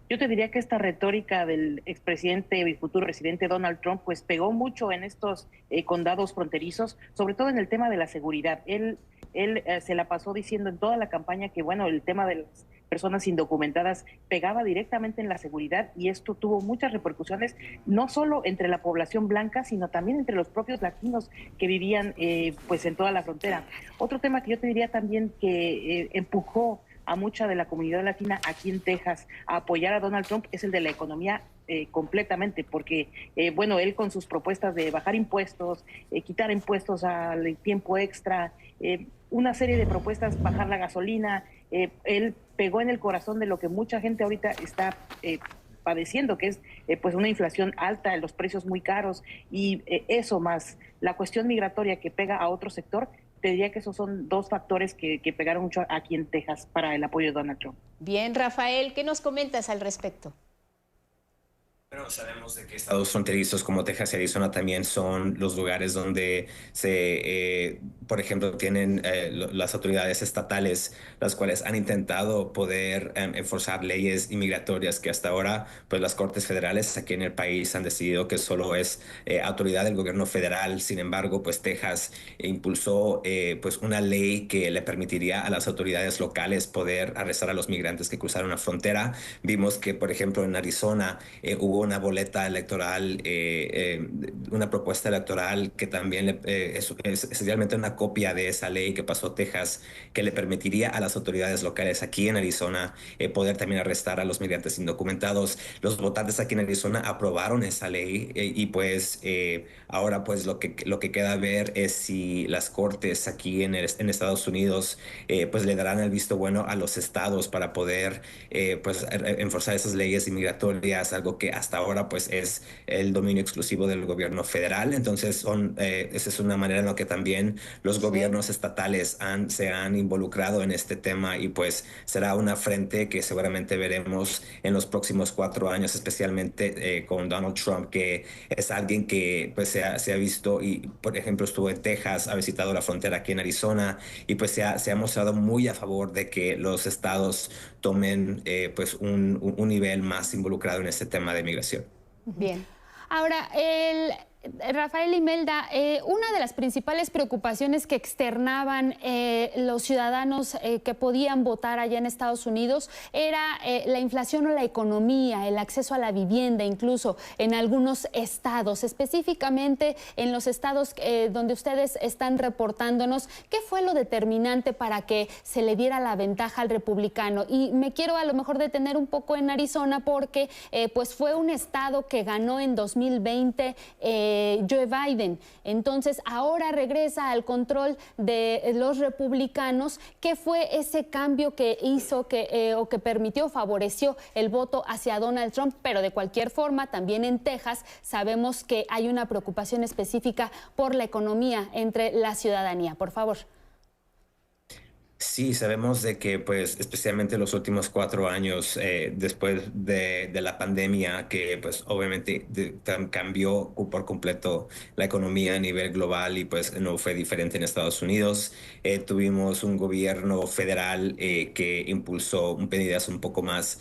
Yo te diría que esta retórica del expresidente y futuro presidente Donald Trump pues pegó mucho en estos condados fronterizos, sobre todo en el tema de la seguridad. Él se la pasó diciendo en toda la campaña que bueno, el tema de las personas indocumentadas pegaba directamente en la seguridad, y esto tuvo muchas repercusiones no solo entre la población blanca, sino también entre los propios latinos que vivían pues en toda la frontera. Otro tema que yo te diría también que empujó a mucha de la comunidad latina aquí en Texas a apoyar a Donald Trump es el de la economía completamente, porque bueno, él con sus propuestas de bajar impuestos, quitar impuestos al tiempo extra, una serie de propuestas, bajar la gasolina, él pegó en el corazón de lo que mucha gente ahorita está padeciendo, que es pues una inflación alta, los precios muy caros, y eso más la cuestión migratoria que pega a otro sector. Te diría que esos son 2 factores que pegaron mucho aquí en Texas para el apoyo de Donald Trump. Bien, Rafael, ¿qué nos comentas al respecto? Pero sabemos de que estados fronterizos como Texas y Arizona también son los lugares donde se, por ejemplo, tienen las autoridades estatales, las cuales han intentado poder enforzar leyes inmigratorias que hasta ahora, pues las cortes federales aquí en el país han decidido que solo es autoridad del gobierno federal. Sin embargo, pues Texas impulsó pues una ley que le permitiría a las autoridades locales poder arrestar a los migrantes que cruzaron la frontera. Vimos que, por ejemplo, en Arizona hubo una boleta electoral, una propuesta electoral que también es realmente una copia de esa ley que pasó Texas, que le permitiría a las autoridades locales aquí en Arizona poder también arrestar a los migrantes indocumentados. Los votantes aquí en Arizona aprobaron esa ley y pues ahora pues lo que queda ver es si las cortes aquí en Estados Unidos pues le darán el visto bueno a los estados para poder pues enforzar esas leyes inmigratorias, algo que hasta ahora pues es el dominio exclusivo del gobierno federal. Entonces esa es una manera en la que también los gobiernos estatales se han involucrado en este tema, y pues será una frente que seguramente veremos en los próximos 4 años, especialmente con Donald Trump, que es alguien que pues se ha visto, y por ejemplo estuvo en Texas, ha visitado la frontera aquí en Arizona, y pues se ha mostrado muy a favor de que los estados tomen pues un nivel más involucrado en este tema de migración. Bien. Ahora, Rafael, Imelda, una de las principales preocupaciones que externaban los ciudadanos que podían votar allá en Estados Unidos era la inflación o la economía, el acceso a la vivienda, incluso en algunos estados, específicamente en los estados donde ustedes están reportándonos. ¿Qué fue lo determinante para que se le diera la ventaja al republicano? Y me quiero a lo mejor detener un poco en Arizona porque pues fue un estado que ganó en 2020 Joe Biden. Entonces ahora regresa al control de los republicanos. ¿Qué fue ese cambio que hizo o que permitió, favoreció el voto hacia Donald Trump? Pero de cualquier forma, también en Texas sabemos que hay una preocupación específica por la economía entre la ciudadanía. Por favor. Sí, sabemos de que, pues, especialmente los últimos 4 años después de la pandemia, que pues obviamente cambió por completo la economía a nivel global, y pues no fue diferente en Estados Unidos. Tuvimos un gobierno federal que impulsó medidas un poco más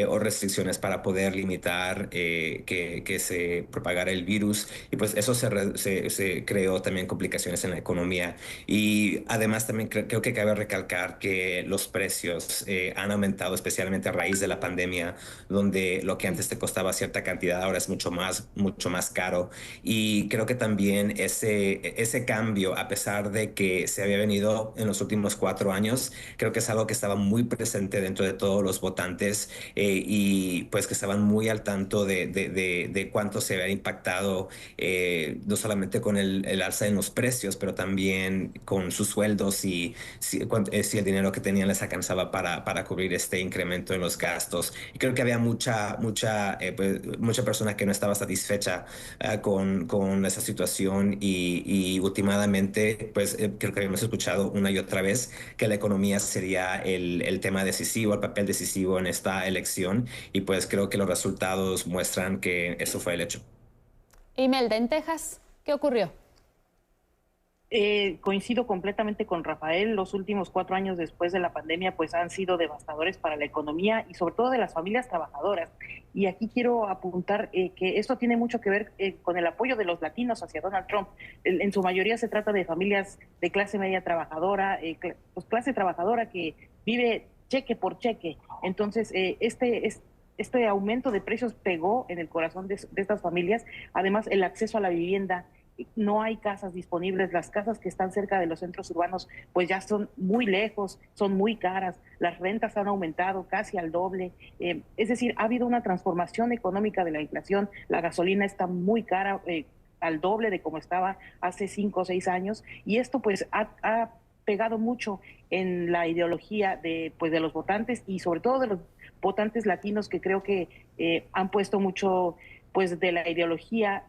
o restricciones para poder limitar que se propagara el virus, y pues eso se creó también complicaciones en la economía. Y además también creo que cabe recalcar que los precios han aumentado, especialmente a raíz de la pandemia, donde lo que antes te costaba cierta cantidad ahora es mucho más caro. Y creo que también ese cambio, a pesar de que se había venido en los últimos 4 años, creo que es algo que estaba muy presente dentro de todos los votantes, y pues que estaban muy al tanto de cuánto se había impactado, no solamente con el alza en los precios, pero también con sus sueldos y si el dinero que tenían les alcanzaba para cubrir este incremento en los gastos. Y creo que había mucha persona que no estaba satisfecha con esa situación y últimamente pues creo que habíamos escuchado una y otra vez que la economía sería el tema decisivo, el papel decisivo en esta elección, y pues creo que los resultados muestran que eso fue el hecho. Imelda, en Texas, ¿qué ocurrió? Coincido completamente con Rafael. Los últimos 4 años después de la pandemia pues han sido devastadores para la economía y sobre todo de las familias trabajadoras. Y aquí quiero apuntar que esto tiene mucho que ver con el apoyo de los latinos hacia Donald Trump. En su mayoría se trata de familias de clase media trabajadora, clase trabajadora que vive cheque por cheque. Entonces, este aumento de precios pegó en el corazón de estas familias. Además, el acceso a la vivienda. No hay casas disponibles, las casas que están cerca de los centros urbanos pues ya son muy lejos, son muy caras, las rentas han aumentado casi al doble, es decir, ha habido una transformación económica de la inflación, la gasolina está muy cara, al doble de como estaba hace 5 o 6 años, y esto pues ha pegado mucho en la ideología de los votantes y sobre todo de los votantes latinos, que creo que han puesto mucho pues de la ideología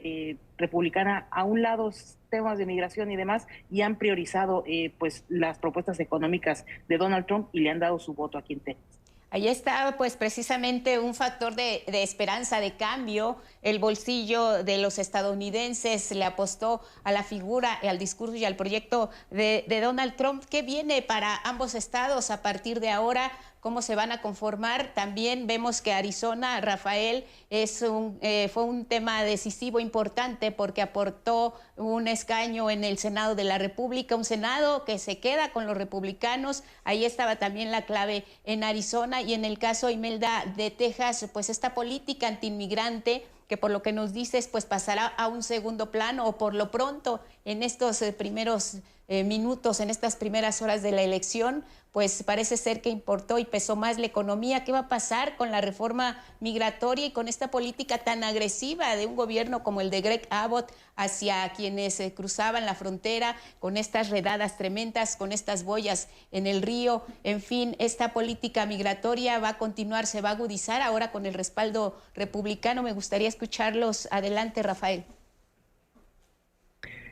republicana a un lado, temas de migración y demás, y han priorizado pues las propuestas económicas de Donald Trump y le han dado su voto aquí en Texas. Ahí está, pues precisamente un factor de esperanza, de cambio. El bolsillo de los estadounidenses le apostó a la figura, al discurso y al proyecto de Donald Trump. ¿Qué viene para ambos estados a partir de ahora? ¿Cómo se van a conformar? También vemos que Arizona, Rafael, fue un tema decisivo, importante, porque aportó un escaño en el Senado de la República, un Senado que se queda con los republicanos. Ahí estaba también la clave en Arizona. Y en el caso, Imelda, de Texas, pues esta política antiinmigrante, que por lo que nos dices, pues pasará a un segundo plano, o por lo pronto en estos primeros minutos, en estas primeras horas de la elección, pues parece ser que importó y pesó más la economía. ¿Qué va a pasar con la reforma migratoria y con esta política tan agresiva de un gobierno como el de Greg Abbott hacia quienes cruzaban la frontera, con estas redadas tremendas, con estas boyas en el río? En fin, esta política migratoria va a continuar, se va a agudizar ahora con el respaldo republicano. Me gustaría escucharlos. Adelante, Rafael.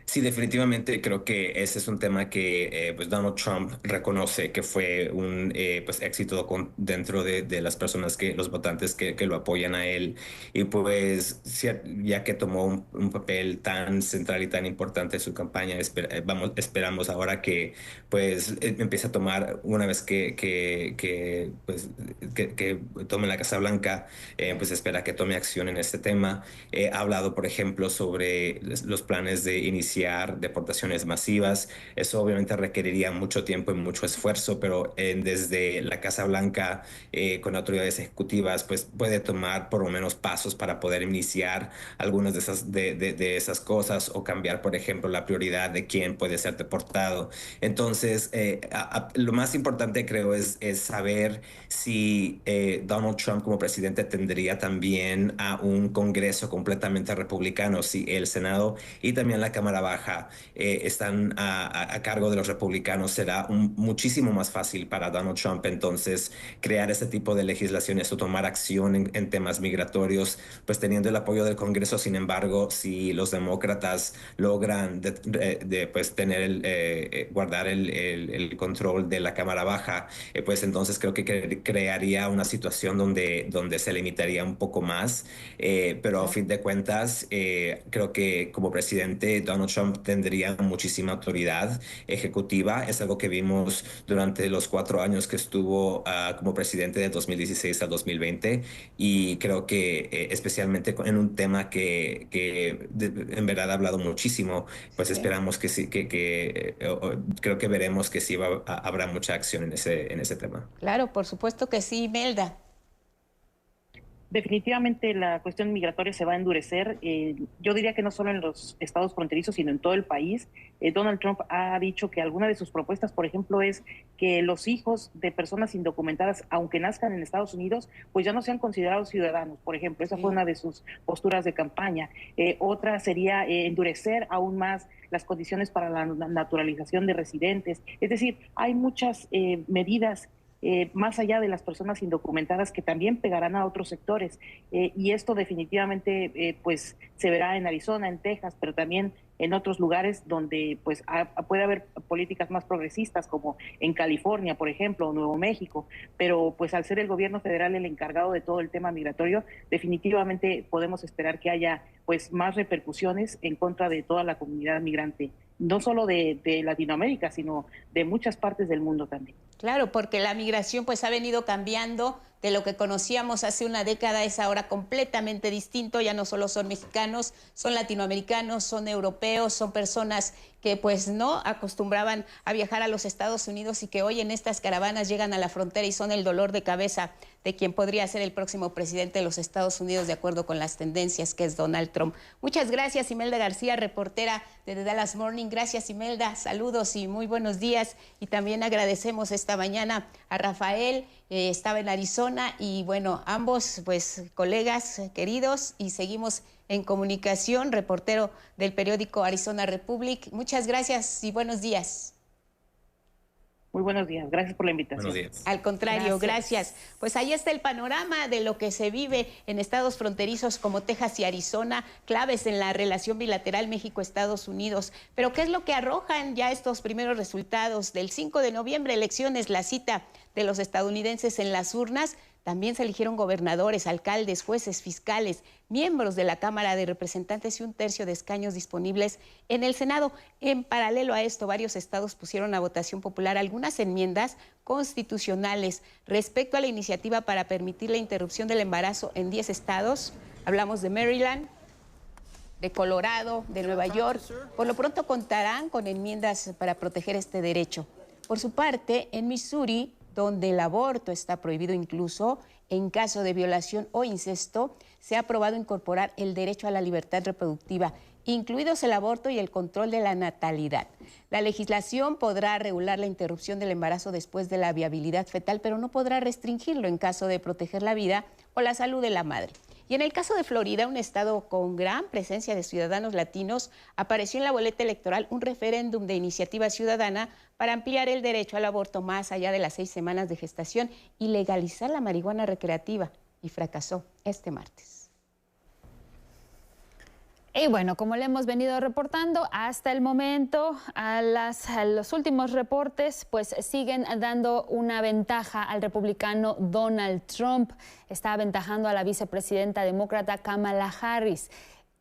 Sí, definitivamente creo que ese es un tema que pues Donald Trump reconoce que fue un pues éxito dentro de las personas, los votantes que lo apoyan a él, y pues ya que tomó un papel tan central y tan importante en su campaña, esperamos ahora que pues empiece a tomar, una vez que tome la Casa Blanca, pues espera que tome acción en este tema. Ha hablado, por ejemplo, sobre los planes de iniciar deportaciones masivas. Eso obviamente requeriría mucho tiempo y mucho esfuerzo, pero desde la Casa Blanca, con autoridades ejecutivas, pues puede tomar por lo menos pasos para poder iniciar algunas de esas cosas, o cambiar, por ejemplo, la prioridad de quién puede ser deportado. Entonces, lo más importante, creo, es saber si Donald Trump como presidente tendría también a un Congreso completamente republicano, si el Senado y también la Cámara Baja están a cargo de los republicanos. Será muchísimo más fácil para Donald Trump entonces crear ese tipo de legislaciones o tomar acción en temas migratorios, pues teniendo el apoyo del Congreso. Sin embargo, si los demócratas logran pues guardar el control de la Cámara Baja, pues entonces creo que crearía una situación donde se limitaría un poco más, pero a fin de cuentas creo que como presidente Donald Trump tendría muchísima autoridad ejecutiva. Es algo que vimos durante los 4 años que estuvo como presidente de 2016 a 2020, y creo que especialmente en un tema que en verdad ha hablado muchísimo, pues esperamos que sí, creo que veremos que sí habrá mucha acción en ese tema. Claro, por supuesto que sí, Imelda. Definitivamente la cuestión migratoria se va a endurecer. Yo diría que no solo en los estados fronterizos, sino en todo el país. Donald Trump ha dicho que alguna de sus propuestas, por ejemplo, es que los hijos de personas indocumentadas, aunque nazcan en Estados Unidos, pues ya no sean considerados ciudadanos. Por ejemplo, esa fue una de sus posturas de campaña. Otra sería endurecer aún más las condiciones para la naturalización de residentes. Es decir, hay muchas medidas más allá de las personas indocumentadas que también pegarán a otros sectores, y esto definitivamente pues se verá en Arizona, en Texas, pero también en otros lugares donde pues puede haber políticas más progresistas, como en California, por ejemplo, o Nuevo México, pero pues al ser el gobierno federal el encargado de todo el tema migratorio, definitivamente podemos esperar que haya pues más repercusiones en contra de toda la comunidad migrante, no solo de Latinoamérica, sino de muchas partes del mundo también. Claro, porque la migración pues ha venido cambiando. De lo que conocíamos hace una década es ahora completamente distinto. Ya no solo son mexicanos, son latinoamericanos, son europeos, son personas que pues no acostumbraban a viajar a los Estados Unidos y que hoy en estas caravanas llegan a la frontera y son el dolor de cabeza de quien podría ser el próximo presidente de los Estados Unidos, de acuerdo con las tendencias, que es Donald Trump. Muchas gracias, Imelda García, reportera de The Dallas Morning. Gracias, Imelda. Saludos y muy buenos días. Y también agradecemos esta mañana a Rafael, estaba en Arizona, y bueno, ambos pues colegas queridos, y seguimos en comunicación, reportero del periódico Arizona Republic. Muchas gracias y buenos días. Muy buenos días, gracias por la invitación. Buenos días. Al contrario, gracias. Pues ahí está el panorama de lo que se vive en estados fronterizos como Texas y Arizona, claves en la relación bilateral México-Estados Unidos. Pero ¿qué es lo que arrojan ya estos primeros resultados del 5 de noviembre? Elecciones, la cita de los estadounidenses en las urnas. También se eligieron gobernadores, alcaldes, jueces, fiscales, miembros de la Cámara de Representantes y 1/3 de escaños disponibles en el Senado. En paralelo a esto, varios estados pusieron a votación popular algunas enmiendas constitucionales respecto a la iniciativa para permitir la interrupción del embarazo en 10 estados. Hablamos de Maryland, de Colorado, de Nueva York. Por lo pronto contarán con enmiendas para proteger este derecho. Por su parte, en Missouri, donde el aborto está prohibido incluso en caso de violación o incesto, se ha aprobado incorporar el derecho a la libertad reproductiva, incluidos el aborto y el control de la natalidad. La legislación podrá regular la interrupción del embarazo después de la viabilidad fetal, pero no podrá restringirlo en caso de proteger la vida o la salud de la madre. Y en el caso de Florida, un estado con gran presencia de ciudadanos latinos, apareció en la boleta electoral un referéndum de iniciativa ciudadana para ampliar el derecho al aborto más allá de las 6 semanas de gestación y legalizar la marihuana recreativa, y fracasó este martes. Y bueno, como le hemos venido reportando, hasta el momento, los últimos reportes pues siguen dando una ventaja al republicano Donald Trump. Está aventajando a la vicepresidenta demócrata Kamala Harris.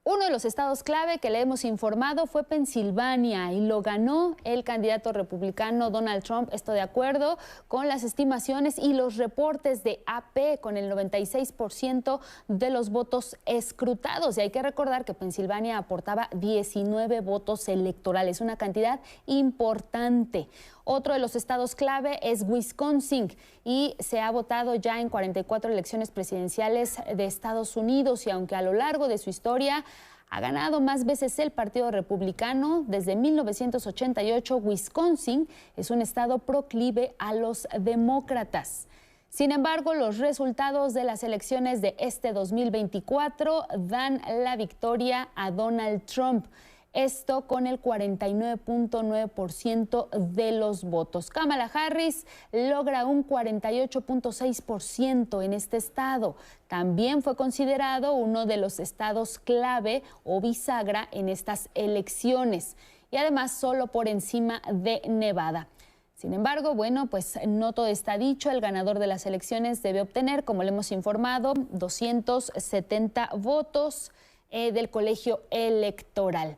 Uno de los estados clave que le hemos informado fue Pensilvania, y lo ganó el candidato republicano Donald Trump, esto de acuerdo con las estimaciones y los reportes de AP, con el 96% de los votos escrutados. Y hay que recordar que Pensilvania aportaba 19 votos electorales, una cantidad importante. Otro de los estados clave es Wisconsin, y se ha votado ya en 44 elecciones presidenciales de Estados Unidos, y aunque a lo largo de su historia ha ganado más veces el Partido Republicano, desde 1988 Wisconsin es un estado proclive a los demócratas. Sin embargo, los resultados de las elecciones de este 2024 dan la victoria a Donald Trump. Esto con el 49.9% de los votos. Kamala Harris logra un 48.6% en este estado. También fue considerado uno de los estados clave o bisagra en estas elecciones, y además solo por encima de Nevada. Sin embargo, bueno, pues no todo está dicho. El ganador de las elecciones debe obtener, como le hemos informado, 270 votos del colegio electoral.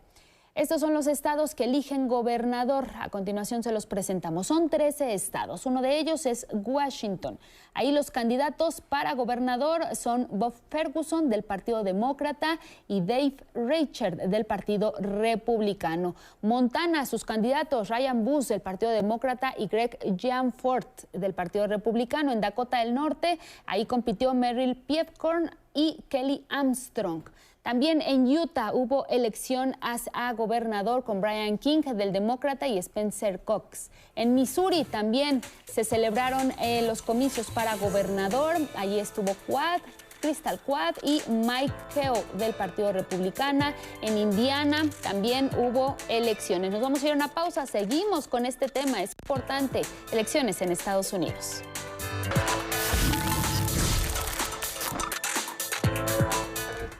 Estos son los estados que eligen gobernador. A continuación se los presentamos. Son 13 estados. Uno de ellos es Washington. Ahí los candidatos para gobernador son Bob Ferguson del Partido Demócrata y Dave Reichert del Partido Republicano. Montana, sus candidatos Ryan Bush del Partido Demócrata y Greg Gianforte del Partido Republicano. En Dakota del Norte, ahí compitió Merrill Piepcorn y Kelly Armstrong. También en Utah hubo elección a gobernador con Brian King del Demócrata y Spencer Cox. En Missouri también se celebraron los comicios para gobernador. Allí estuvo Crystal Quad y Mike Keogh del Partido Republicano. En Indiana también hubo elecciones. Nos vamos a ir a una pausa. Seguimos con este tema. Es importante. Elecciones en Estados Unidos.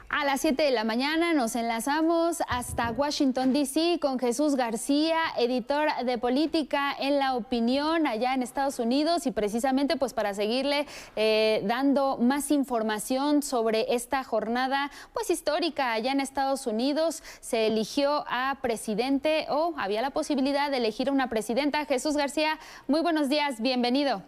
A las 7 de la mañana nos enlazamos hasta Washington, D.C. con Jesús García, editor de política en La Opinión allá en Estados Unidos, y precisamente pues para seguirle dando más información sobre esta jornada pues histórica allá en Estados Unidos. Se eligió a presidente, o había la posibilidad de elegir a una presidenta. Jesús García, muy buenos días, bienvenido.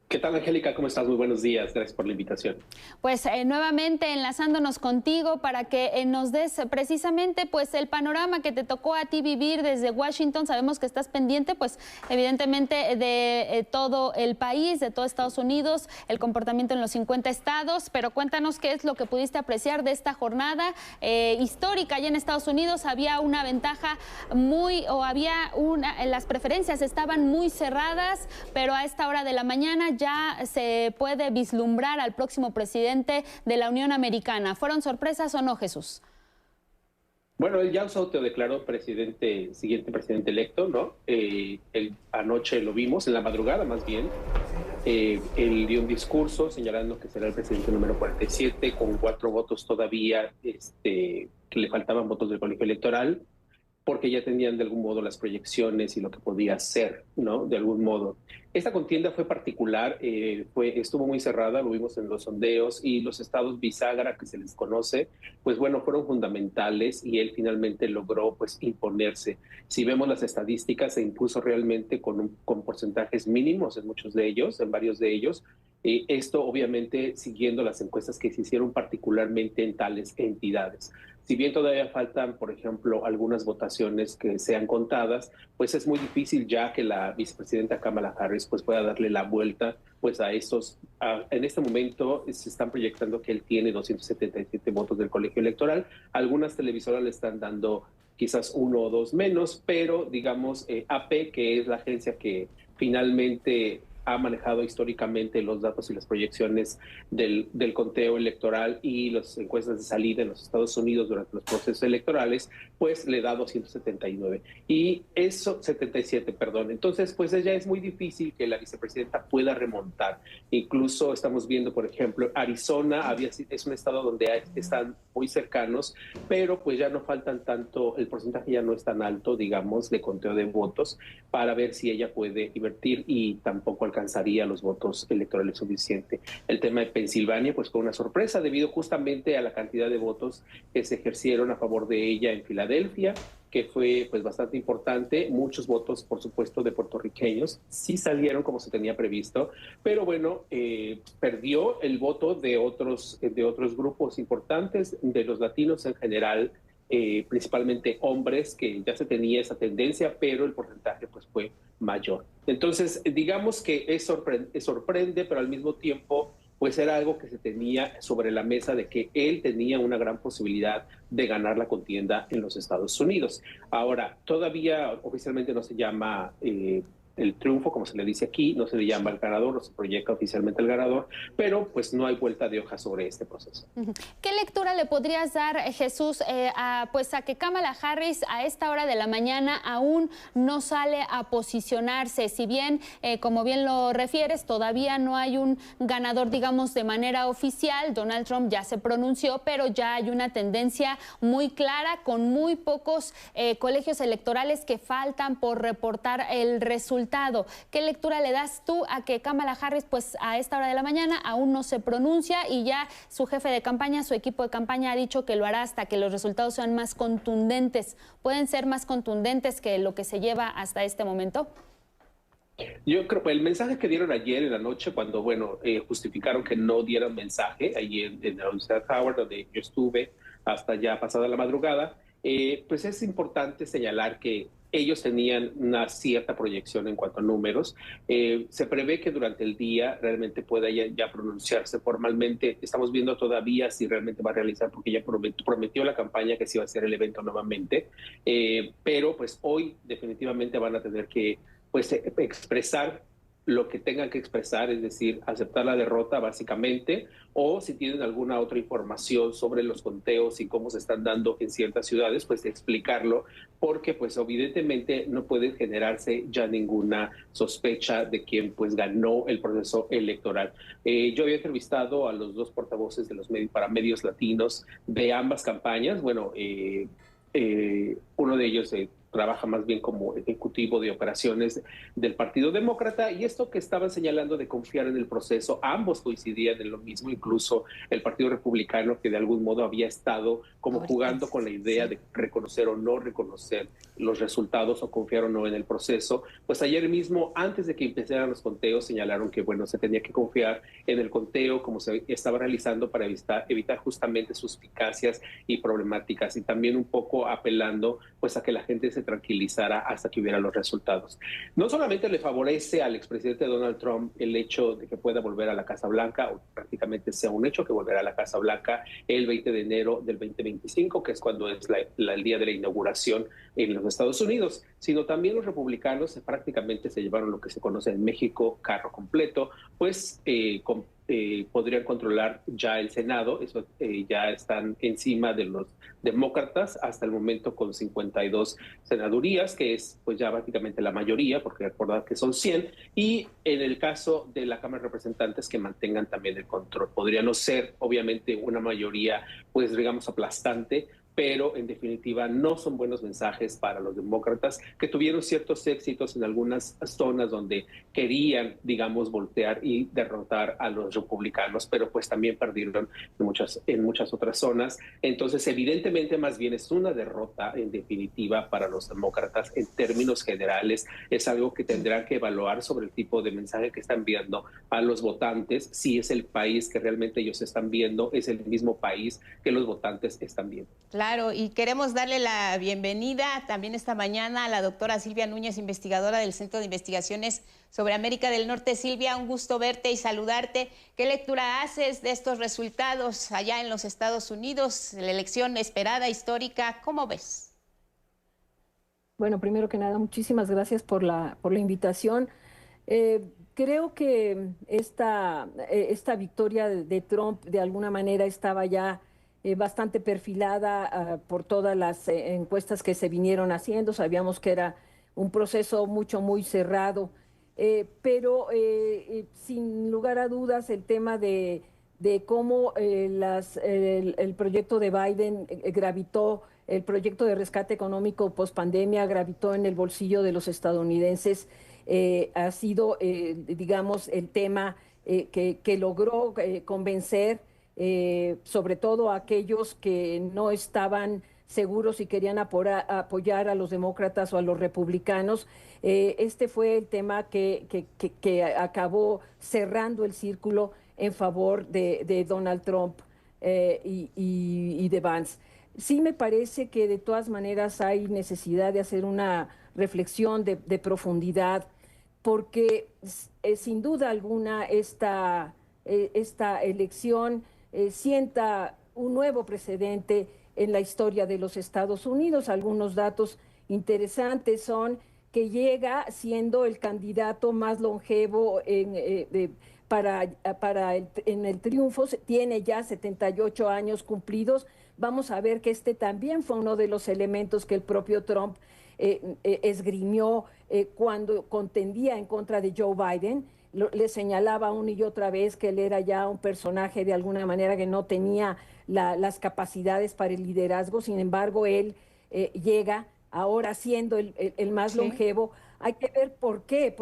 ¿Qué tal, Angélica? ¿Cómo estás? Muy buenos días. Gracias por la invitación. Pues nuevamente enlazándonos contigo para que nos des precisamente pues el panorama que te tocó a ti vivir desde Washington. Sabemos que estás pendiente pues evidentemente de todo el país, de todo Estados Unidos, el comportamiento en los 50 estados, pero cuéntanos qué es lo que pudiste apreciar de esta jornada histórica allá en Estados Unidos. Había una ventaja las preferencias estaban muy cerradas, pero a esta hora de la mañana ya se puede vislumbrar al próximo presidente de la Unión Americana. ¿Fueron sorpresas o no, Jesús? Bueno, él ya se autodeclaró siguiente presidente electo, ¿no? Anoche lo vimos, en la madrugada más bien. Él dio un discurso señalando que será el presidente número 47, con 4 votos todavía, que le faltaban votos del colegio electoral, porque ya tenían de algún modo las proyecciones y lo que podía ser, ¿no? De algún modo. Esta contienda fue particular, estuvo muy cerrada, lo vimos en los sondeos, y los estados bisagra, que se les conoce, pues bueno, fueron fundamentales, y él finalmente logró pues imponerse. Si vemos las estadísticas, se impuso realmente con porcentajes mínimos en muchos de ellos, en varios de ellos. Esto obviamente siguiendo las encuestas que se hicieron particularmente en tales entidades. Si bien todavía faltan, por ejemplo, algunas votaciones que sean contadas, pues es muy difícil ya que la vicepresidenta Kamala Harris pues pueda darle la vuelta pues a estos. En este momento se están proyectando que él tiene 277 votos del colegio electoral. Algunas televisoras le están dando quizás 1 o 2 menos, pero digamos AP, que es la agencia que finalmente ha manejado históricamente los datos y las proyecciones del conteo electoral y las encuestas de salida en los Estados Unidos durante los procesos electorales, pues le da 279. Y eso, 77, perdón. Entonces, pues ya es muy difícil que la vicepresidenta pueda remontar. Incluso estamos viendo, por ejemplo, Arizona es un estado donde están muy cercanos, pero pues ya no faltan tanto, el porcentaje ya no es tan alto, digamos, de conteo de votos, para ver si ella puede invertir, y tampoco alcanzaría los votos electorales suficientes. El tema de Pensilvania pues fue una sorpresa debido justamente a la cantidad de votos que se ejercieron a favor de ella en Filadelfia, que fue pues bastante importante. Muchos votos, por supuesto, de puertorriqueños sí salieron como se tenía previsto, pero bueno, perdió el voto de otros grupos importantes, de los latinos en general, principalmente hombres, que ya se tenía esa tendencia, pero el porcentaje pues fue mayor. Entonces, digamos que sorprende, pero al mismo tiempo pues era algo que se tenía sobre la mesa, de que él tenía una gran posibilidad de ganar la contienda en los Estados Unidos. Ahora, todavía oficialmente no se llama el triunfo, como se le dice aquí, no se le llama el ganador, no se proyecta oficialmente el ganador, pero pues no hay vuelta de hoja sobre este proceso. ¿Qué lectura le podrías dar, Jesús, a que Kamala Harris a esta hora de la mañana aún no sale a posicionarse? Si bien, como bien lo refieres, todavía no hay un ganador, digamos, de manera oficial. Donald Trump ya se pronunció, pero ya hay una tendencia muy clara, con muy pocos colegios electorales que faltan por reportar el resultado. ¿Qué lectura le das tú a que Kamala Harris pues a esta hora de la mañana aún no se pronuncia, y ya su jefe de campaña, su equipo de campaña ha dicho que lo hará hasta que los resultados sean más contundentes? ¿Pueden ser más contundentes que lo que se lleva hasta este momento? Yo creo que el mensaje que dieron ayer en la noche, cuando justificaron que no dieron mensaje allí en la Universidad de Howard, donde yo estuve hasta ya pasada la madrugada, pues es importante señalar que ellos tenían una cierta proyección en cuanto a números. Se prevé que durante el día realmente pueda ya pronunciarse formalmente. Estamos viendo todavía si realmente va a realizar, porque ya prometió la campaña que se iba a hacer el evento nuevamente, pero pues hoy definitivamente van a tener que pues expresar lo que tengan que expresar, es decir, aceptar la derrota básicamente, o si tienen alguna otra información sobre los conteos y cómo se están dando en ciertas ciudades, pues explicarlo, porque pues evidentemente no puede generarse ya ninguna sospecha de quién pues ganó el proceso electoral. Yo había entrevistado a los dos portavoces de los medios, para medios latinos de ambas campañas. Bueno, uno de ellos trabaja más bien como ejecutivo de operaciones del Partido Demócrata, y esto que estaban señalando de confiar en el proceso, ambos coincidían en lo mismo, incluso el Partido Republicano, que de algún modo había estado como jugando con la idea de reconocer o no reconocer los resultados o confiar o no en el proceso. Pues ayer mismo, antes de que empezaran los conteos, señalaron que bueno, se tenía que confiar en el conteo como se estaba realizando para evitar justamente suspicacias y problemáticas, y también un poco apelando pues a que la gente se tranquilizara hasta que hubiera los resultados. No solamente le favorece al expresidente Donald Trump el hecho de que pueda volver a la Casa Blanca, o prácticamente sea un hecho que volverá a la Casa Blanca el 20 de enero del 2025, que es cuando es el día de la inauguración en los Estados Unidos, sino también los republicanos prácticamente se llevaron lo que se conoce en México carro completo, pues podrían controlar ya el Senado. Eso ya están encima de los demócratas hasta el momento con 52 senadurías, que es pues ya prácticamente la mayoría, porque recordad que son 100, y en el caso de la Cámara de Representantes que mantengan también el control. Podría no ser obviamente una mayoría pues digamos aplastante, pero en definitiva no son buenos mensajes para los demócratas, que tuvieron ciertos éxitos en algunas zonas donde querían, digamos, voltear y derrotar a los republicanos, pero pues también perdieron en muchas otras zonas. Entonces, evidentemente, más bien es una derrota en definitiva para los demócratas en términos generales. Es algo que tendrán que evaluar sobre el tipo de mensaje que están viendo a los votantes, si es el país que realmente ellos están viendo, es el mismo país que los votantes están viendo. Claro, y queremos darle la bienvenida también esta mañana a la doctora Silvia Núñez, investigadora del Centro de Investigaciones sobre América del Norte. Silvia, un gusto verte y saludarte. ¿Qué lectura haces de estos resultados allá en los Estados Unidos? La elección esperada, histórica, ¿cómo ves? Bueno, primero que nada, muchísimas gracias por la invitación. Creo que esta victoria de Trump de alguna manera estaba ya bastante perfilada por todas las encuestas que se vinieron haciendo. Sabíamos que era un proceso muy cerrado, pero sin lugar a dudas el tema de cómo el proyecto de Biden gravitó, el proyecto de rescate económico pospandemia gravitó en el bolsillo de los estadounidenses, ha sido, digamos, el tema que logró convencer sobre todo a aquellos que no estaban seguros si querían apoyar a los demócratas o a los republicanos. Este fue el tema que acabó cerrando el círculo en favor de Donald Trump y de Vance. Sí me parece que de todas maneras hay necesidad de hacer una reflexión de profundidad, porque sin duda alguna esta elección sienta un nuevo precedente en la historia de los Estados Unidos. Algunos datos interesantes son que llega siendo el candidato más longevo en el triunfo, tiene ya 78 años cumplidos. Vamos a ver que este también fue uno de los elementos que el propio Trump esgrimió cuando contendía en contra de Joe Biden. Le señalaba una y otra vez que él era ya un personaje de alguna manera que no tenía las capacidades para el liderazgo. Sin embargo, él llega ahora siendo el más longevo. Hay que ver por qué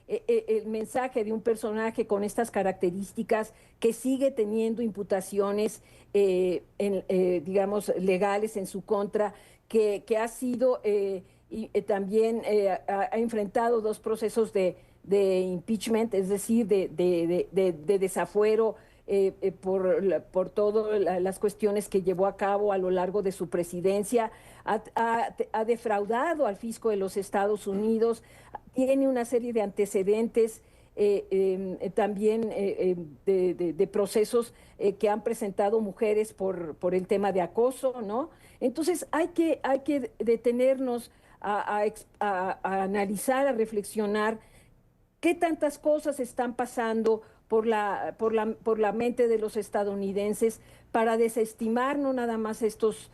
el mensaje de un personaje con estas características, que sigue teniendo imputaciones digamos legales en su contra, que ha sido también ha enfrentado dos procesos de impeachment, es decir, de desafuero por todas las cuestiones que llevó a cabo a lo largo de su presidencia, ha defraudado al fisco de los Estados Unidos, tiene una serie de antecedentes también de procesos que han presentado mujeres por el tema de acoso, ¿no? Entonces hay que detenernos a analizar, a reflexionar qué tantas cosas están pasando por la mente de los estadounidenses para desestimar no nada más estos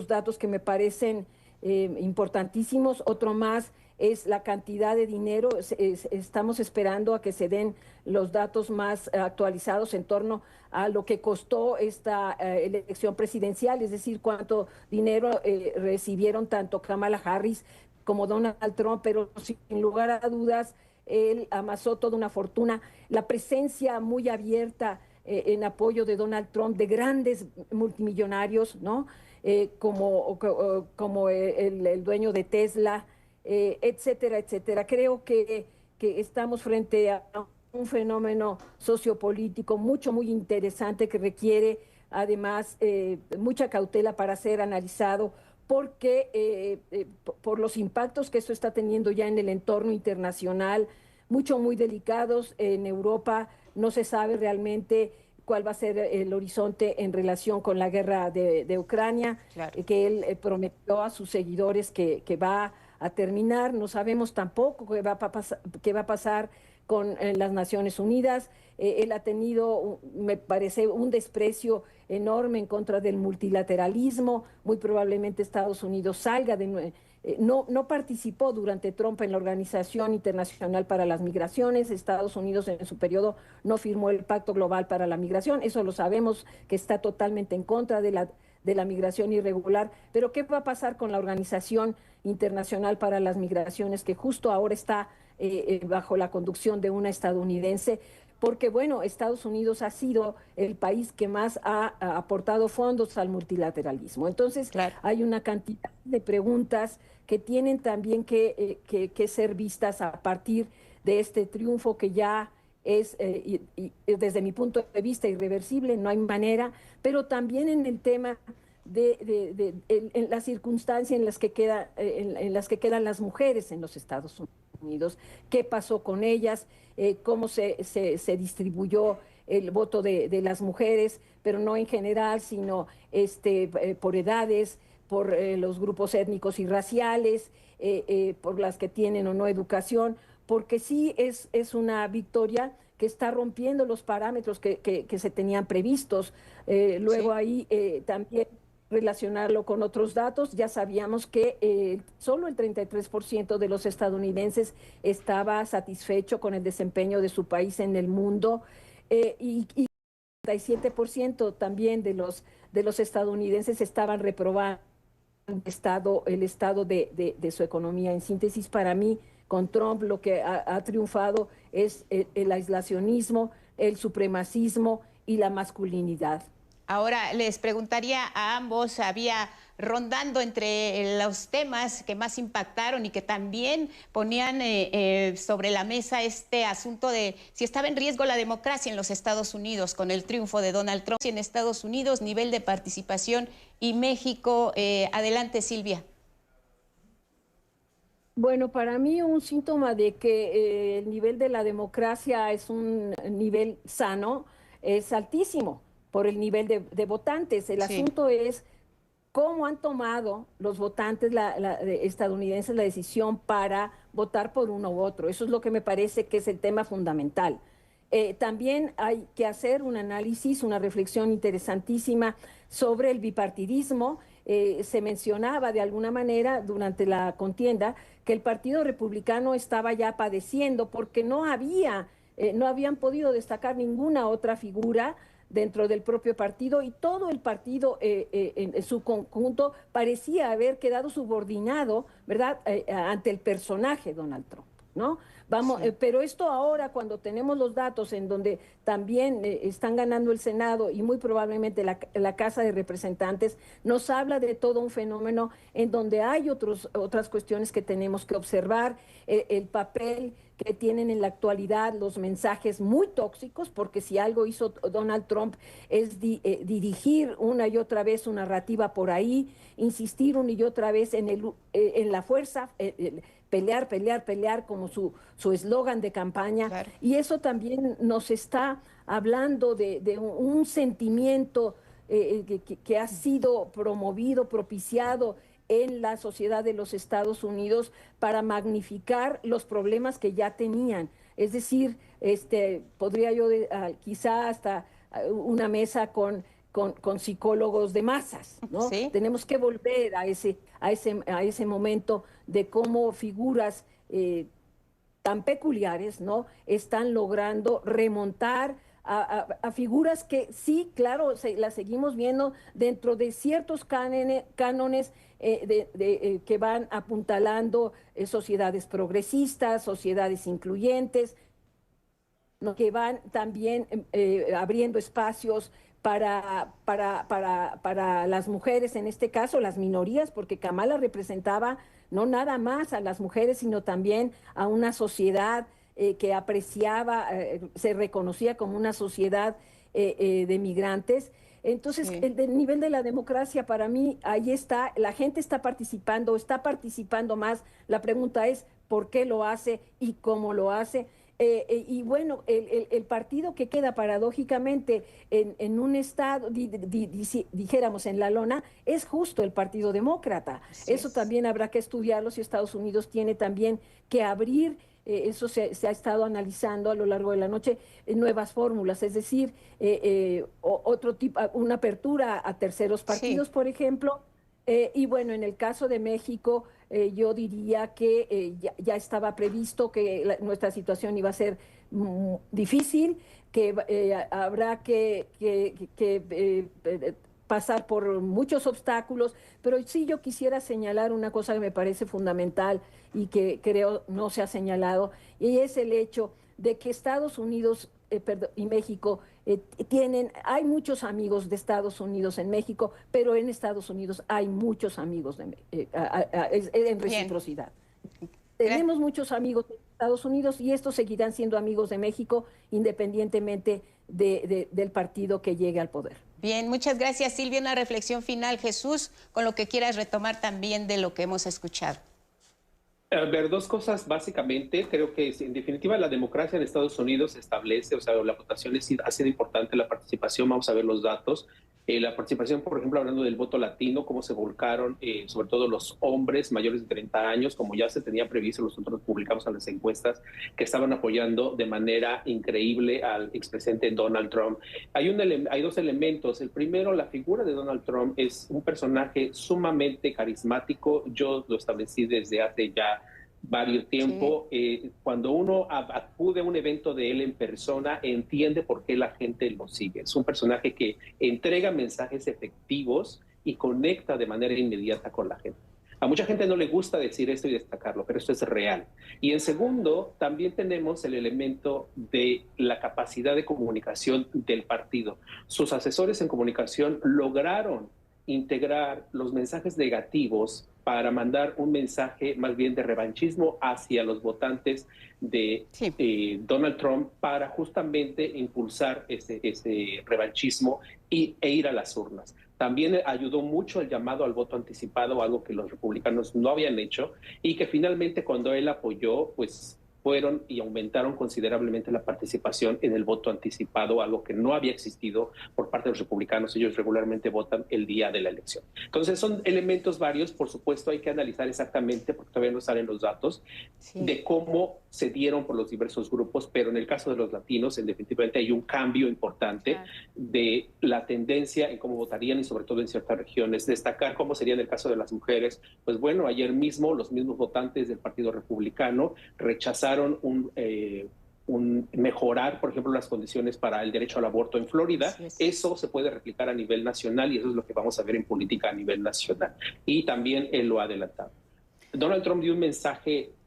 datos que me parecen importantísimos. Otro más es la cantidad de dinero. Estamos esperando a que se den los datos más actualizados en torno a lo que costó esta elección presidencial, es decir, cuánto dinero recibieron tanto Kamala Harris como Donald Trump, pero sin lugar a dudas, él amasó toda una fortuna. La presencia muy abierta en apoyo de Donald Trump de grandes multimillonarios, ¿no? Como el dueño de Tesla, etcétera, etcétera. Creo que estamos frente a un fenómeno sociopolítico muy interesante que requiere además mucha cautela para ser analizado, porque por los impactos que esto está teniendo ya en el entorno internacional, muy delicados. En Europa no se sabe realmente cuál va a ser el horizonte en relación con la guerra de Ucrania, claro, que él prometió a sus seguidores que va a terminar. No sabemos tampoco qué va a pasar con las Naciones Unidas. Él ha tenido, me parece, un desprecio enorme en contra del multilateralismo. Muy probablemente Estados Unidos salga no participó durante Trump en la Organización Internacional para las Migraciones. Estados Unidos en su periodo no firmó el Pacto Global para la Migración. Eso lo sabemos, que está totalmente en contra de la migración irregular. Pero ¿qué va a pasar con la Organización Internacional para las Migraciones, que justo ahora está bajo la conducción de una estadounidense? Porque, bueno, Estados Unidos ha sido el país que más ha aportado fondos al multilateralismo. Entonces, claro, hay una cantidad de preguntas que tienen también que ser vistas a partir de este triunfo que ya es, desde mi punto de vista, irreversible, no hay manera, pero también en el tema en la circunstancia en las que quedan las mujeres en los Estados Unidos, qué pasó con ellas, cómo se distribuyó el voto de las mujeres, pero no en general, sino por edades, por los grupos étnicos y raciales, por las que tienen o no educación, porque sí es una victoria que está rompiendo los parámetros que se tenían previstos. Luego sí, ahí también relacionarlo con otros datos. Ya sabíamos que solo el 33% de los estadounidenses estaba satisfecho con el desempeño de su país en el mundo, y 37% también de los estadounidenses estaban reprobando el estado de su economía. En síntesis, para mí, con Trump lo que ha triunfado es el aislacionismo, el supremacismo y la masculinidad. Ahora les preguntaría a ambos, había rondando entre los temas que más impactaron y que también ponían sobre la mesa este asunto de si estaba en riesgo la democracia en los Estados Unidos con el triunfo de Donald Trump en Estados Unidos, nivel de participación y México. Adelante, Silvia. Bueno, para mí un síntoma de que el nivel de la democracia es un nivel sano, es altísimo por el nivel de votantes. El asunto es cómo han tomado los votantes estadounidenses la decisión para votar por uno u otro. Eso es lo que me parece que es el tema fundamental. También hay que hacer un análisis, una reflexión interesantísima sobre el bipartidismo. Se mencionaba de alguna manera durante la contienda que el Partido Republicano estaba ya padeciendo porque no habían podido destacar ninguna otra figura dentro del propio partido, y todo el partido en su conjunto parecía haber quedado subordinado, ¿verdad?, ante el personaje Donald Trump, ¿no? Pero esto ahora, cuando tenemos los datos en donde también están ganando el Senado y muy probablemente la Casa de Representantes, nos habla de todo un fenómeno en donde hay otras cuestiones que tenemos que observar, el papel que tienen en la actualidad los mensajes muy tóxicos, porque si algo hizo Donald Trump es dirigir una y otra vez su narrativa por ahí, insistir una y otra vez en la fuerza, pelear, pelear, pelear como su eslogan de campaña. Claro. Y eso también nos está hablando de un sentimiento que ha sido promovido, propiciado en la sociedad de los Estados Unidos para magnificar los problemas que ya tenían. Es decir, podría yo quizá hasta una mesa con psicólogos de masas, ¿no? ¿Sí? Tenemos que volver a ese momento de cómo figuras tan peculiares, ¿no?, están logrando remontar a figuras que sí, claro, las seguimos viendo dentro de ciertos cánones que van apuntalando sociedades progresistas, sociedades incluyentes, ¿no?, que van también abriendo espacios para las mujeres, en este caso las minorías, porque Kamala representaba no nada más a las mujeres, sino también a una sociedad que apreciaba, se reconocía como una sociedad de migrantes. Entonces, sí, el nivel de la democracia para mí, ahí está, la gente está participando más. La pregunta es, ¿por qué lo hace y cómo lo hace? Y bueno, el partido que queda paradójicamente en un estado, dijéramos en la lona, es justo el Partido Demócrata. Así Eso es. También habrá que estudiarlo, si Estados Unidos tiene también que abrir, eso se ha estado analizando a lo largo de la noche, nuevas fórmulas, es decir, otro tipo, una apertura a terceros partidos, sí, por ejemplo. Y bueno, en el caso de México, yo diría que ya estaba previsto que nuestra situación iba a ser difícil, que habrá que pasar por muchos obstáculos, pero sí yo quisiera señalar una cosa que me parece fundamental y que creo no se ha señalado, y es el hecho de que Estados Unidos y México hay muchos amigos de Estados Unidos en México, pero en Estados Unidos hay muchos amigos en reciprocidad. Tenemos muchos amigos de Estados Unidos y estos seguirán siendo amigos de México independientemente del partido que llegue al poder. Bien, muchas gracias, Silvia. Una reflexión final, Jesús, con lo que quieras retomar también de lo que hemos escuchado. A ver, dos cosas básicamente. Creo que en definitiva la democracia en Estados Unidos se establece, o sea, la votación ha sido importante, la participación, vamos a ver los datos. La participación, por ejemplo, hablando del voto latino, cómo se volcaron, sobre todo los hombres mayores de 30 años, como ya se tenía previsto, nosotros publicamos en las encuestas, que estaban apoyando de manera increíble al expresidente Donald Trump. Hay dos elementos. El primero, la figura de Donald Trump es un personaje sumamente carismático. Yo lo establecí desde hace ya varios tiempo. Sí. Cuando uno acude a un evento de él en persona, entiende por qué la gente lo sigue. Es un personaje que entrega mensajes efectivos y conecta de manera inmediata con la gente. A mucha gente no le gusta decir esto y destacarlo, pero esto es real. Y en segundo, también tenemos el elemento de la capacidad de comunicación del partido. Sus asesores en comunicación lograron integrar los mensajes negativos para mandar un mensaje más bien de revanchismo hacia los votantes de Donald Trump, para justamente impulsar ese revanchismo e ir a las urnas. También ayudó mucho el llamado al voto anticipado, algo que los republicanos no habían hecho, y que finalmente cuando él apoyó, pues fueron y aumentaron considerablemente la participación en el voto anticipado, algo que no había existido por parte de los republicanos. Ellos regularmente votan el día de la elección. Entonces son elementos varios, por supuesto hay que analizar exactamente, porque todavía no salen los datos, de cómo se dieron por los diversos grupos, pero en el caso de los latinos, definitivamente hay un cambio importante de la tendencia en cómo votarían y sobre todo en ciertas regiones. Destacar cómo sería en el caso de las mujeres. Pues bueno, ayer mismo los mismos votantes del Partido Republicano rechazaron un mejorar, por ejemplo, las condiciones para el derecho al aborto en Florida. Eso se puede replicar a nivel nacional y eso es lo que vamos a ver en política a nivel nacional. Y también él lo ha adelantado. Donald Trump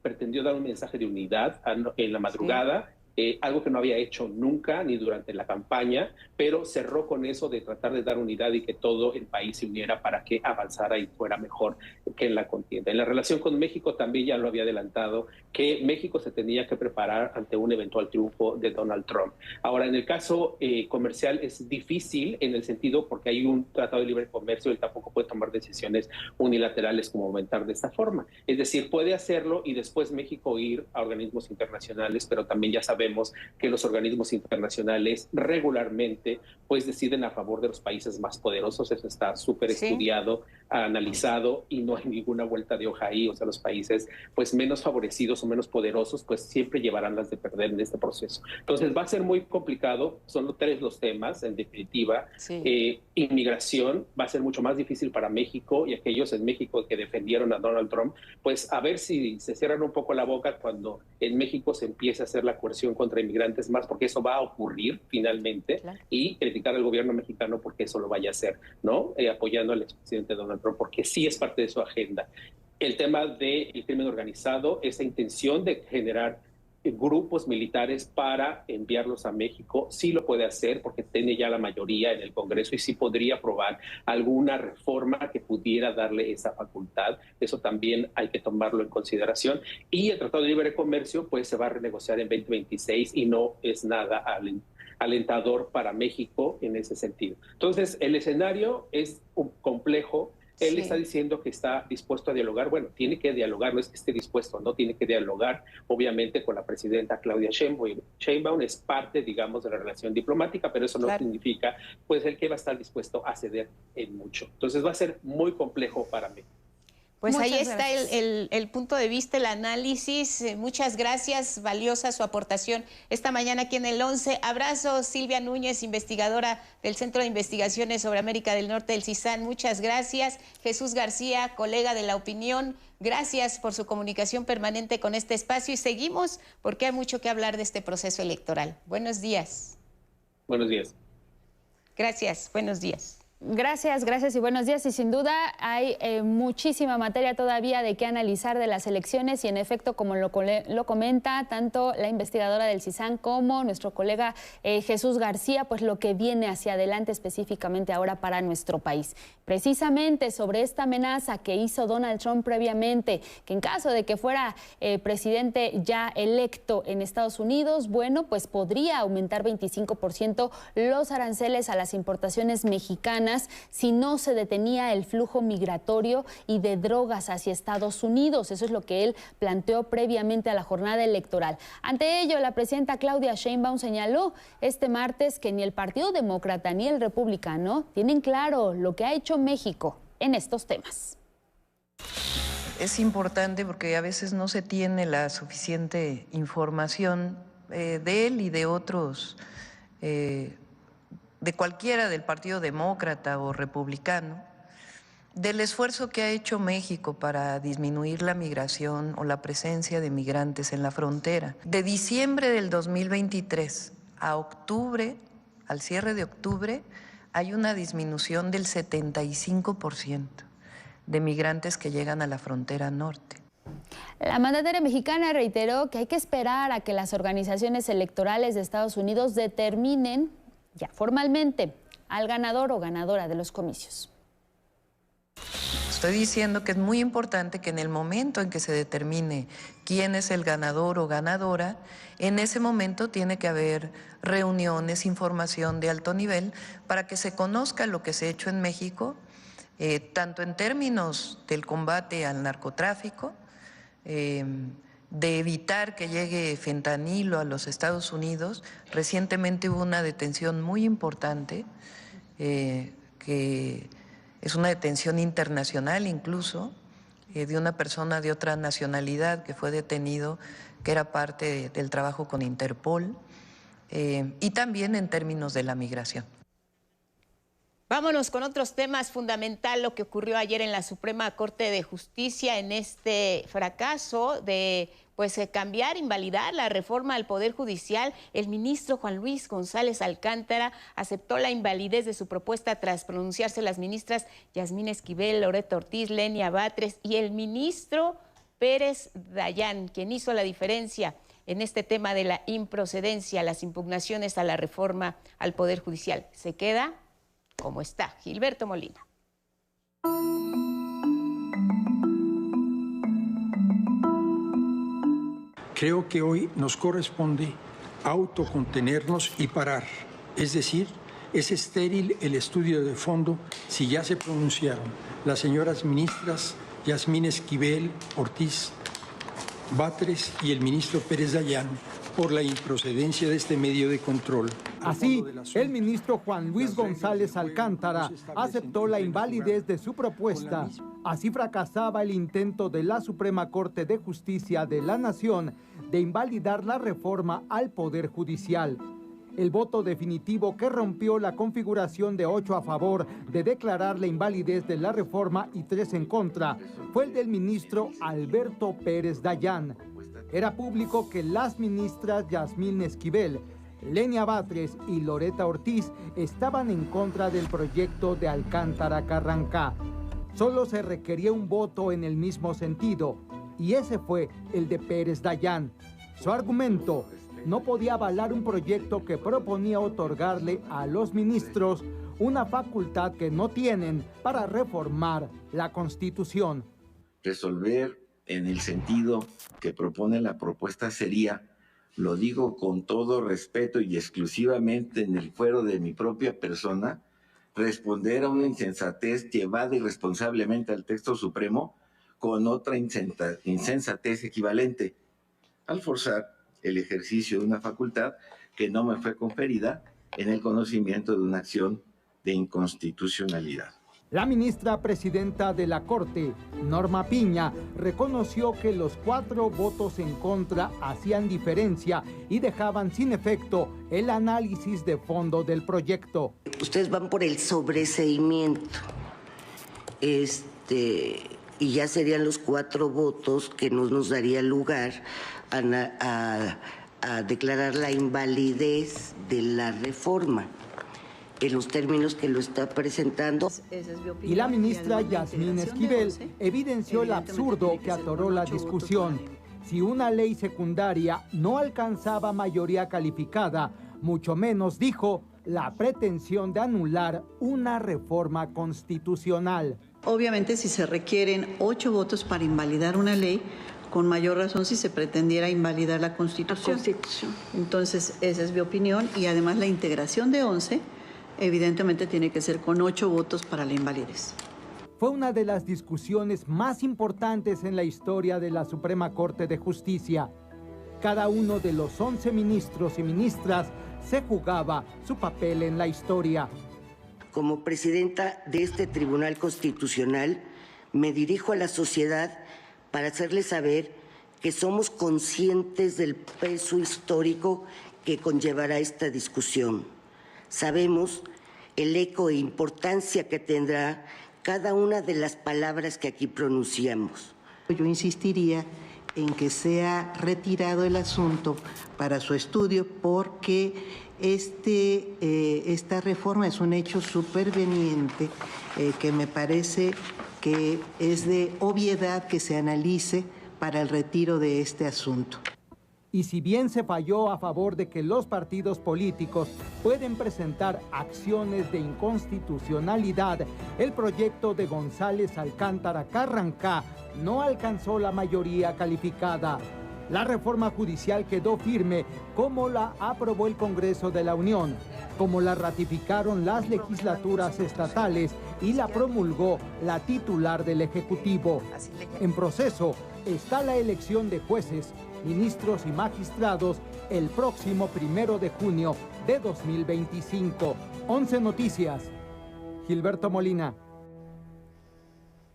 pretendió dar un mensaje de unidad en la madrugada, algo que no había hecho nunca, ni durante la campaña, pero cerró con eso de tratar de dar unidad y que todo el país se uniera para que avanzara y fuera mejor que en la contienda. En la relación con México también ya lo había adelantado, que México se tenía que preparar ante un eventual triunfo de Donald Trump. Ahora, en el caso comercial es difícil en el sentido porque hay un tratado de libre comercio y él tampoco puede tomar decisiones unilaterales como aumentar de esta forma. Es decir, puede hacerlo y después México ir a organismos internacionales, pero también ya sabemos que los organismos internacionales regularmente pues deciden a favor de los países más poderosos. Eso está súper estudiado, analizado y no hay ninguna vuelta de hoja ahí. O sea, los países pues menos favorecidos o menos poderosos pues siempre llevarán las de perder en este proceso. Entonces va a ser muy complicado. Son 3 los temas en definitiva. Inmigración va a ser mucho más difícil para México y aquellos en México que defendieron a Donald Trump, pues a ver si se cierran un poco la boca cuando en México se empiece a hacer la coerción contra inmigrantes más, porque eso va a ocurrir finalmente, y criticar al gobierno mexicano porque eso lo vaya a hacer, ¿no? Apoyando al expresidente Donald Trump, porque sí es parte de su agenda. El tema del crimen organizado, esa intención de generar grupos militares para enviarlos a México, sí lo puede hacer porque tiene ya la mayoría en el Congreso y sí podría aprobar alguna reforma que pudiera darle esa facultad. Eso también hay que tomarlo en consideración. Y el Tratado de Libre Comercio pues se va a renegociar en 2026 y no es nada alentador para México en ese sentido. Entonces, el escenario es complejo. Él está diciendo que está dispuesto a dialogar. Bueno, tiene que dialogar, no es que esté dispuesto, no tiene que dialogar, obviamente, con la presidenta Claudia Sheinbaum. Sheinbaum es parte, digamos, de la relación diplomática, pero eso no significa, pues, el que va a estar dispuesto a ceder en mucho. Entonces va a ser muy complejo para mí. Pues ahí está el punto de vista, el análisis. Muchas gracias, valiosa su aportación esta mañana aquí en el 11. Abrazo, Silvia Núñez, investigadora del Centro de Investigaciones sobre América del Norte del CISAN. Muchas gracias. Jesús García, colega de La Opinión, gracias por su comunicación permanente con este espacio y seguimos porque hay mucho que hablar de este proceso electoral. Buenos días. Buenos días. Gracias, buenos días. Gracias y buenos días. Y sin duda hay muchísima materia todavía de qué analizar de las elecciones y en efecto, como lo comenta tanto la investigadora del CISAN como nuestro colega Jesús García, pues lo que viene hacia adelante específicamente ahora para nuestro país. Precisamente sobre esta amenaza que hizo Donald Trump previamente, que en caso de que fuera presidente ya electo en Estados Unidos, bueno, pues podría aumentar 25% los aranceles a las importaciones mexicanas si no se detenía el flujo migratorio y de drogas hacia Estados Unidos. Eso es lo que él planteó previamente a la jornada electoral. Ante ello, la presidenta Claudia Sheinbaum señaló este martes que ni el Partido Demócrata ni el Republicano tienen claro lo que ha hecho México en estos temas. Es importante porque a veces no se tiene la suficiente información de él y de otros de cualquiera del Partido Demócrata o Republicano, del esfuerzo que ha hecho México para disminuir la migración o la presencia de migrantes en la frontera. De diciembre del 2023 a octubre, al cierre de octubre, hay una disminución del 75% de migrantes que llegan a la frontera norte. La mandataria mexicana reiteró que hay que esperar a que las organizaciones electorales de Estados Unidos determinen ya formalmente al ganador o ganadora de los comicios. Estoy diciendo que es muy importante que en el momento en que se determine quién es el ganador o ganadora, en ese momento tiene que haber reuniones, información de alto nivel para que se conozca lo que se ha hecho en México, tanto en términos del combate al narcotráfico, de evitar que llegue fentanilo a los Estados Unidos. Recientemente hubo una detención muy importante, que es una detención internacional incluso, de una persona de otra nacionalidad que fue detenido, que era parte del trabajo con Interpol, y también en términos de la migración. Vámonos con otros temas. Fundamental lo que ocurrió ayer en la Suprema Corte de Justicia en este fracaso de cambiar, invalidar la reforma al Poder Judicial. El ministro Juan Luis González Alcántara aceptó la invalidez de su propuesta tras pronunciarse las ministras Yasmín Esquivel, Loreto Ortiz, Lenia Batres y el ministro Pérez Dayán, quien hizo la diferencia. en este tema de la improcedencia, las impugnaciones a la reforma al Poder Judicial. Se queda como está. Gilberto Molina. Creo que hoy nos corresponde autocontenernos y parar. Es decir, es estéril el estudio de fondo si ya se pronunciaron las señoras ministras Yasmín Esquivel, Ortiz, Batres y el ministro Pérez Dayán por la improcedencia de este medio de control. Así, el ministro Juan Luis González Alcántara aceptó la invalidez de su propuesta. Así fracasaba el intento de la Suprema Corte de Justicia de la Nación de invalidar la reforma al Poder Judicial. El voto definitivo que rompió la configuración de 8 a favor de declarar la invalidez de la reforma y 3 en contra fue el del ministro Alberto Pérez Dayán. Era público que las ministras Yasmín Esquivel, Lenia Batres y Loreta Ortiz estaban en contra del proyecto de Alcántara Carrancá. Solo se requería un voto en el mismo sentido, y ese fue el de Pérez Dayán. Su argumento: no podía avalar un proyecto que proponía otorgarle a los ministros una facultad que no tienen para reformar la Constitución. Resolver en el sentido que propone la propuesta sería, lo digo con todo respeto y exclusivamente en el fuero de mi propia persona, responder a una insensatez llevada irresponsablemente al texto supremo con otra insensatez equivalente, al forzar el ejercicio de una facultad que no me fue conferida en el conocimiento de una acción de inconstitucionalidad. La ministra presidenta de la Corte, Norma Piña, reconoció que los 4 votos en contra hacían diferencia y dejaban sin efecto el análisis de fondo del proyecto. Ustedes van por el sobreseimiento, y ya serían los 4 votos que no nos daría lugar a declarar la invalidez de la reforma en los términos que lo está presentando. Y la ministra Yasmín Esquivel evidenció el absurdo que atoró la discusión. Si una ley secundaria no alcanzaba mayoría calificada, mucho menos, dijo, la pretensión de anular una reforma constitucional. Obviamente, si se requieren 8 votos para invalidar una ley, con mayor razón si se pretendiera invalidar la Constitución. Entonces, esa es mi opinión, y además la integración de 11 evidentemente tiene que ser con 8 votos para la invalidez. Fue una de las discusiones más importantes en la historia de la Suprema Corte de Justicia. Cada uno de los 11 ministros y ministras se jugaba su papel en la historia. Como presidenta de este Tribunal Constitucional, me dirijo a la sociedad para hacerles saber que somos conscientes del peso histórico que conllevará esta discusión. Sabemos el eco e importancia que tendrá cada una de las palabras que aquí pronunciamos. Yo insistiría en que sea retirado el asunto para su estudio, porque esta reforma es un hecho superveniente que me parece que es de obviedad que se analice para el retiro de este asunto. Y si bien se falló a favor de que los partidos políticos pueden presentar acciones de inconstitucionalidad, el proyecto de González Alcántara Carrancá no alcanzó la mayoría calificada. La reforma judicial quedó firme como la aprobó el Congreso de la Unión, como la ratificaron las legislaturas estatales y la promulgó la titular del Ejecutivo. En proceso está la elección de jueces, ministros y magistrados el próximo 1 de junio de 2025. 11 Noticias. Gilberto Molina.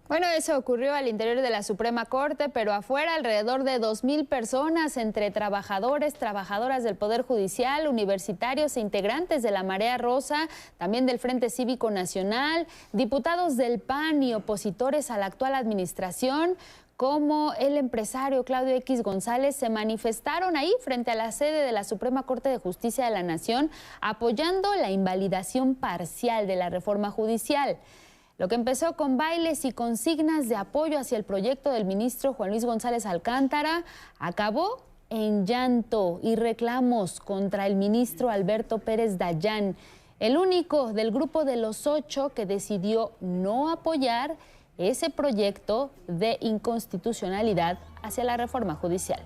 Bueno, eso ocurrió al interior de la Suprema Corte, pero afuera alrededor de 2,000 personas, entre trabajadores, trabajadoras del Poder Judicial, universitarios e integrantes de la Marea Rosa, también del Frente Cívico Nacional, diputados del PAN y opositores a la actual administración, como el empresario Claudio X González, se manifestaron ahí frente a la sede de la Suprema Corte de Justicia de la Nación, apoyando la invalidación parcial de la reforma judicial. Lo que empezó con bailes y consignas de apoyo hacia el proyecto del ministro Juan Luis González Alcántara acabó en llanto y reclamos contra el ministro Alberto Pérez Dayán, el único del grupo de los 8 que decidió no apoyar ese proyecto de inconstitucionalidad hacia la reforma judicial.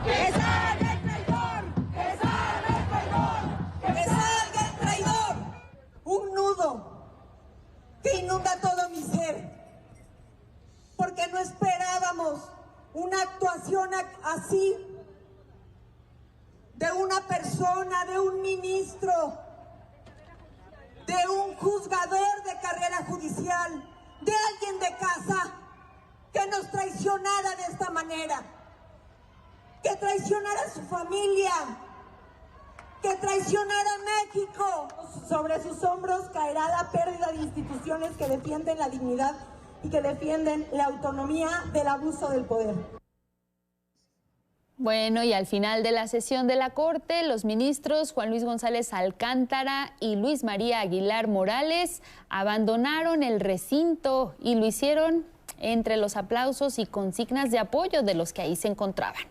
¡Que salga el traidor! ¡Que salga el traidor! ¡Que salga el traidor! Un nudo que inunda todo mi ser, porque no esperábamos una actuación así de una persona, de un ministro, de un juzgador de carrera judicial, de alguien de casa que nos traicionara de esta manera, que traicionara a su familia, que traicionara a México. Sobre sus hombros caerá la pérdida de instituciones que defienden la dignidad y que defienden la autonomía del abuso del poder. Bueno, y al final de la sesión de la Corte, los ministros Juan Luis González Alcántara y Luis María Aguilar Morales abandonaron el recinto y lo hicieron entre los aplausos y consignas de apoyo de los que ahí se encontraban.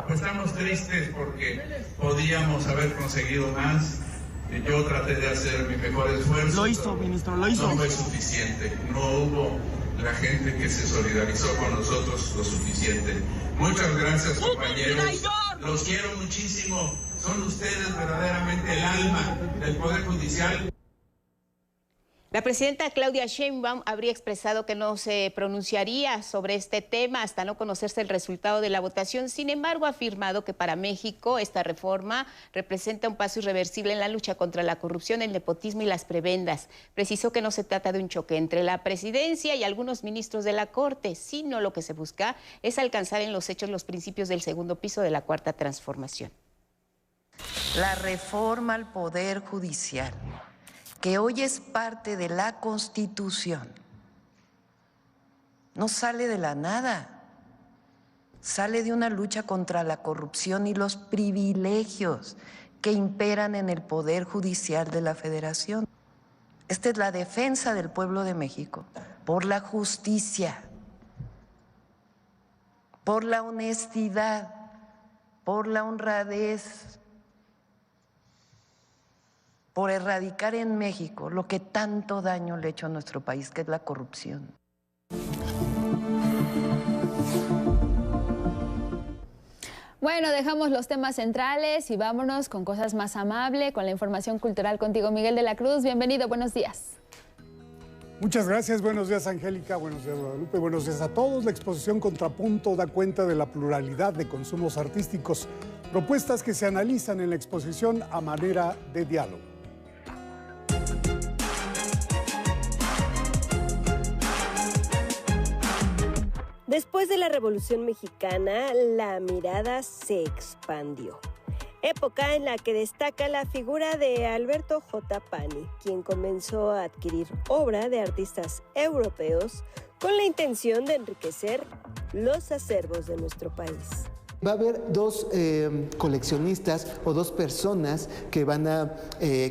Estamos tristes porque podíamos haber conseguido más. Yo traté de hacer mi mejor esfuerzo. Lo hizo, ministro, lo hizo. No fue suficiente. No hubo la gente que se solidarizó con nosotros lo suficiente. Muchas gracias, compañeros. Los quiero muchísimo. Son ustedes verdaderamente el alma del Poder Judicial. La presidenta Claudia Sheinbaum habría expresado que no se pronunciaría sobre este tema hasta no conocerse el resultado de la votación. Sin embargo, ha afirmado que para México esta reforma representa un paso irreversible en la lucha contra la corrupción, el nepotismo y las prebendas. Precisó que no se trata de un choque entre la presidencia y algunos ministros de la Corte, sino lo que se busca es alcanzar en los hechos los principios del segundo piso de la Cuarta Transformación. La reforma al Poder Judicial, que hoy es parte de la Constitución, no sale de la nada, sale de una lucha contra la corrupción y los privilegios que imperan en el Poder Judicial de la Federación. Esta es la defensa del pueblo de México por la justicia, por la honestidad, por la honradez, por erradicar en México lo que tanto daño le ha hecho a nuestro país, que es la corrupción. Bueno, dejamos los temas centrales y vámonos con cosas más amables, con la información cultural contigo, Miguel de la Cruz. Bienvenido, buenos días. Muchas gracias, buenos días Angélica, buenos días Guadalupe, buenos días a todos. La exposición Contrapunto da cuenta de la pluralidad de consumos artísticos, propuestas que se analizan en la exposición a manera de diálogo. Después de la Revolución Mexicana, la mirada se expandió. Época en la que destaca la figura de Alberto J. Pani, quien comenzó a adquirir obra de artistas europeos con la intención de enriquecer los acervos de nuestro país. Va a haber dos coleccionistas o dos personas que van a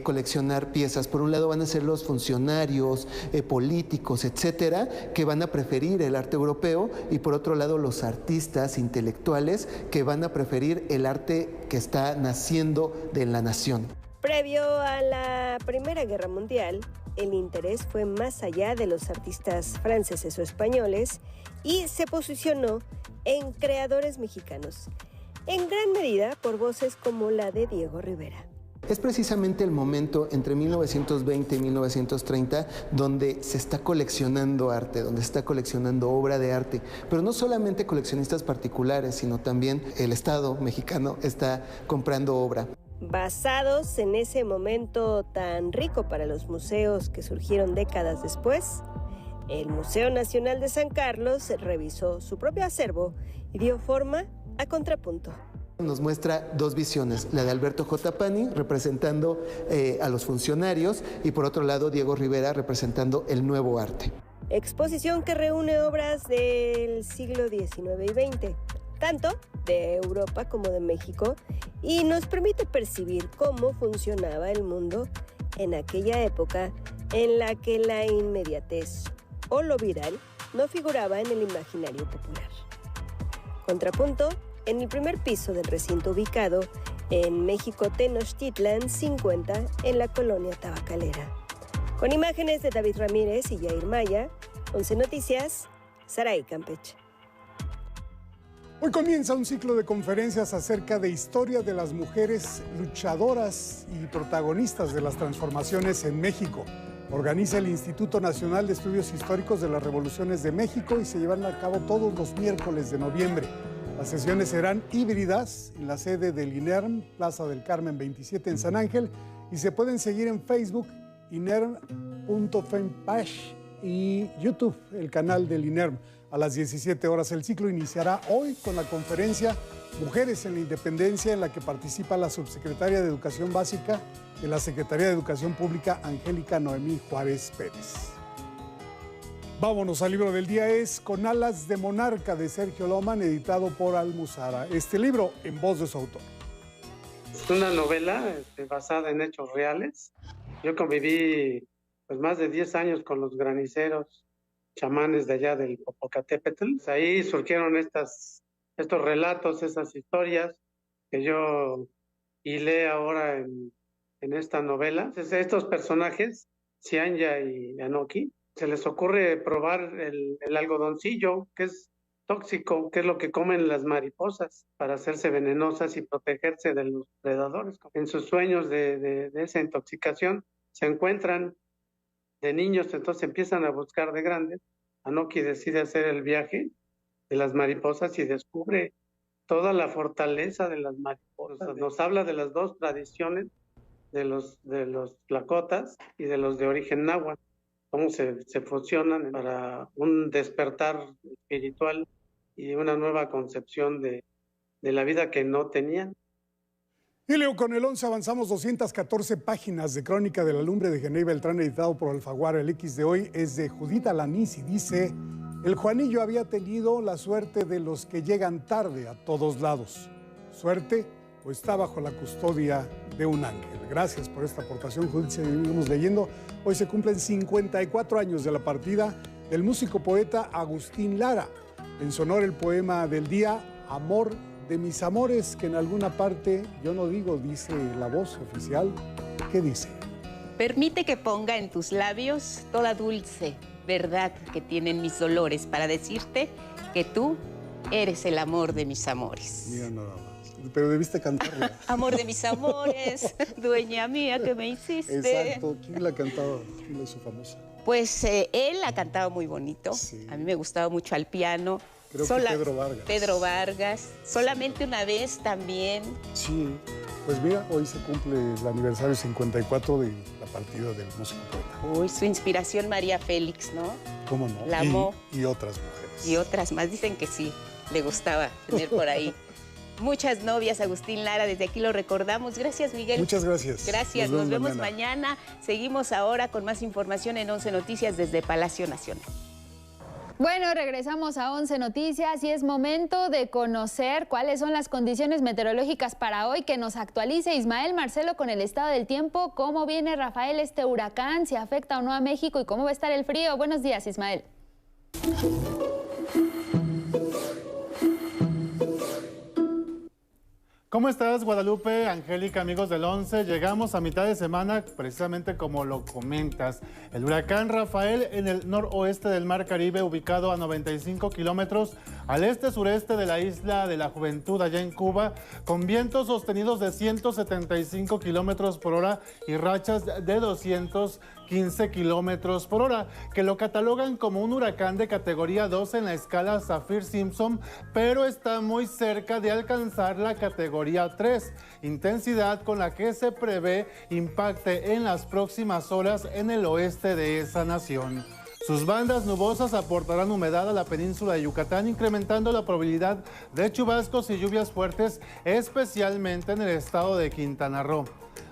coleccionar piezas. Por un lado van a ser los funcionarios, políticos, etcétera, que van a preferir el arte europeo, y por otro lado los artistas intelectuales que van a preferir el arte que está naciendo de la nación. Previo a la Primera Guerra Mundial, el interés fue más allá de los artistas franceses o españoles y se posicionó en creadores mexicanos, en gran medida por voces como la de Diego Rivera. Es precisamente el momento entre 1920 y 1930 donde se está coleccionando arte, donde se está coleccionando obra de arte, pero no solamente coleccionistas particulares, sino también el Estado mexicano está comprando obra. Basados en ese momento tan rico para los museos que surgieron décadas después, el Museo Nacional de San Carlos revisó su propio acervo y dio forma a Contrapunto. Nos muestra dos visiones, la de Alberto J. Pani representando a los funcionarios y por otro lado Diego Rivera representando el nuevo arte. Exposición que reúne obras del siglo XIX y XX, tanto de Europa como de México, y nos permite percibir cómo funcionaba el mundo en aquella época en la que la inmediatez o lo viral no figuraba en el imaginario popular. Contrapunto, en el primer piso del recinto ubicado en México Tenochtitlan 50, en la colonia tabacalera. Con imágenes de David Ramírez y Yair Maya, 11 Noticias, Saray Campeche. Hoy comienza un ciclo de conferencias acerca de historia de las mujeres luchadoras y protagonistas de las transformaciones en México. Organiza el Instituto Nacional de Estudios Históricos de las Revoluciones de México y se llevarán a cabo todos los miércoles de noviembre. Las sesiones serán híbridas en la sede del INERM, Plaza del Carmen 27 en San Ángel, y se pueden seguir en Facebook, inerm.fanpage, y YouTube, el canal del INERM. A las 17 horas el ciclo iniciará hoy con la conferencia Mujeres en la Independencia, en la que participa la subsecretaria de Educación Básica de la Secretaría de Educación Pública, Angélica Noemí Juárez Pérez. Vámonos al libro del día, es Con alas de monarca, de Sergio Loman, editado por Almuzara. Este libro en voz de su autor. Es una novela basada en hechos reales. Yo conviví más de 10 años con los graniceros chamanes de allá del Popocatépetl. Ahí surgieron estos relatos, esas historias que yo hilé ahora en esta novela. Entonces, estos personajes, Xianya y Anoki, se les ocurre probar el algodoncillo, que es tóxico, que es lo que comen las mariposas para hacerse venenosas y protegerse de los predadores. En sus sueños de esa intoxicación se encuentran de niños, entonces empiezan a buscar de grandes. Anoki decide hacer el viaje de las mariposas y descubre toda la fortaleza de las mariposas. Nos habla de las dos tradiciones, de los tlacotas y de los de origen náhuatl, cómo se fusionan para un despertar espiritual y una nueva concepción de la vida que no tenían. Y Leo, con el 11 avanzamos 214 páginas de Crónica de la Lumbre de Genei Beltrán, editado por Alfaguara. El X de hoy es de Judith Alanís y dice: el Juanillo había tenido la suerte de los que llegan tarde a todos lados. Suerte o está bajo la custodia de un ángel. Gracias por esta aportación, Judith. Seguimos leyendo. Hoy se cumplen 54 años de la partida del músico poeta Agustín Lara. En su honor, el poema del día, Amor de mis amores, que en alguna parte, yo no digo, dice la voz oficial. ¿Qué dice? Permite que ponga en tus labios toda dulce verdad que tienen mis dolores para decirte que tú eres el amor de mis amores. Mira nada más. Pero debiste cantarla. Amor de mis amores, dueña mía que me hiciste. Exacto. ¿Quién la cantaba? ¿Quién la hizo famosa? Pues él la cantaba muy bonito. Sí. A mí me gustaba mucho al piano. Creo que Pedro Vargas. Pedro Vargas. Solamente una vez también. Sí. Pues mira, hoy se cumple el aniversario 54 de la partida del músico poeta. Uy, su inspiración María Félix, ¿no? ¿Cómo no? La amó. Y otras mujeres. Y otras más. Dicen que sí, le gustaba tener por ahí muchas novias, Agustín Lara. Desde aquí lo recordamos. Gracias, Miguel. Muchas gracias. Gracias. Nos vemos mañana. Seguimos ahora con más información en 11 Noticias desde Palacio Nacional. Bueno, regresamos a 11 Noticias y es momento de conocer cuáles son las condiciones meteorológicas para hoy, que nos actualice Ismael Marcelo con el estado del tiempo. ¿Cómo viene, Rafael, este huracán? ¿Si afecta o no a México? ¿Y cómo va a estar el frío? Buenos días, Ismael. ¿Cómo estás, Guadalupe, Angélica, amigos del 11? Llegamos a mitad de semana, precisamente como lo comentas. El huracán Rafael en el noroeste del Mar Caribe, ubicado a 95 kilómetros al este-sureste de la isla de la Juventud, allá en Cuba, con vientos sostenidos de 175 kilómetros por hora y rachas de 215 kilómetros por hora, que lo catalogan como un huracán de categoría 2 en la escala Saffir-Simpson, pero está muy cerca de alcanzar la categoría 3, intensidad con la que se prevé impacte en las próximas horas en el oeste de esa nación. Sus bandas nubosas aportarán humedad a la península de Yucatán, incrementando la probabilidad de chubascos y lluvias fuertes, especialmente en el estado de Quintana Roo.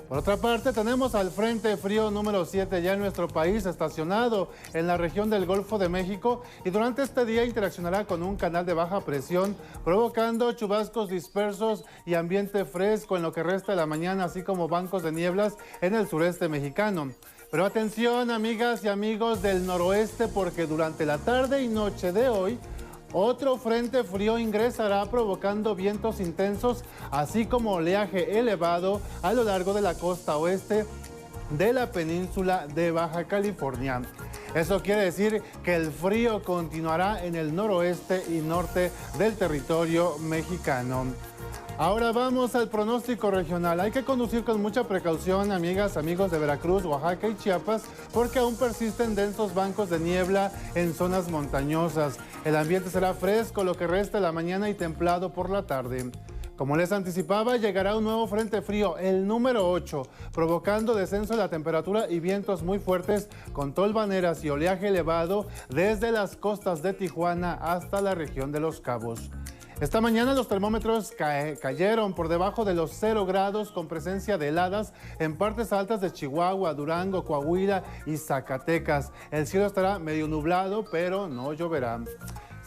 Por otra parte, tenemos al Frente Frío número 7 ya en nuestro país, estacionado en la región del Golfo de México, y durante este día interaccionará con un canal de baja presión, provocando chubascos dispersos y ambiente fresco en lo que resta de la mañana, así como bancos de nieblas en el sureste mexicano. Pero atención, amigas y amigos del noroeste, porque durante la tarde y noche de hoy, otro frente frío ingresará provocando vientos intensos, así como oleaje elevado a lo largo de la costa oeste de la península de Baja California. Eso quiere decir que el frío continuará en el noroeste y norte del territorio mexicano. Ahora vamos al pronóstico regional. Hay que conducir con mucha precaución, amigas, amigos de Veracruz, Oaxaca y Chiapas, porque aún persisten densos bancos de niebla en zonas montañosas. El ambiente será fresco lo que resta de la mañana y templado por la tarde. Como les anticipaba, llegará un nuevo frente frío, el número 8, provocando descenso de la temperatura y vientos muy fuertes con tolvaneras y oleaje elevado desde las costas de Tijuana hasta la región de Los Cabos. Esta mañana los termómetros cayeron por debajo de los 0 grados con presencia de heladas en partes altas de Chihuahua, Durango, Coahuila y Zacatecas. El cielo estará medio nublado, pero no lloverá.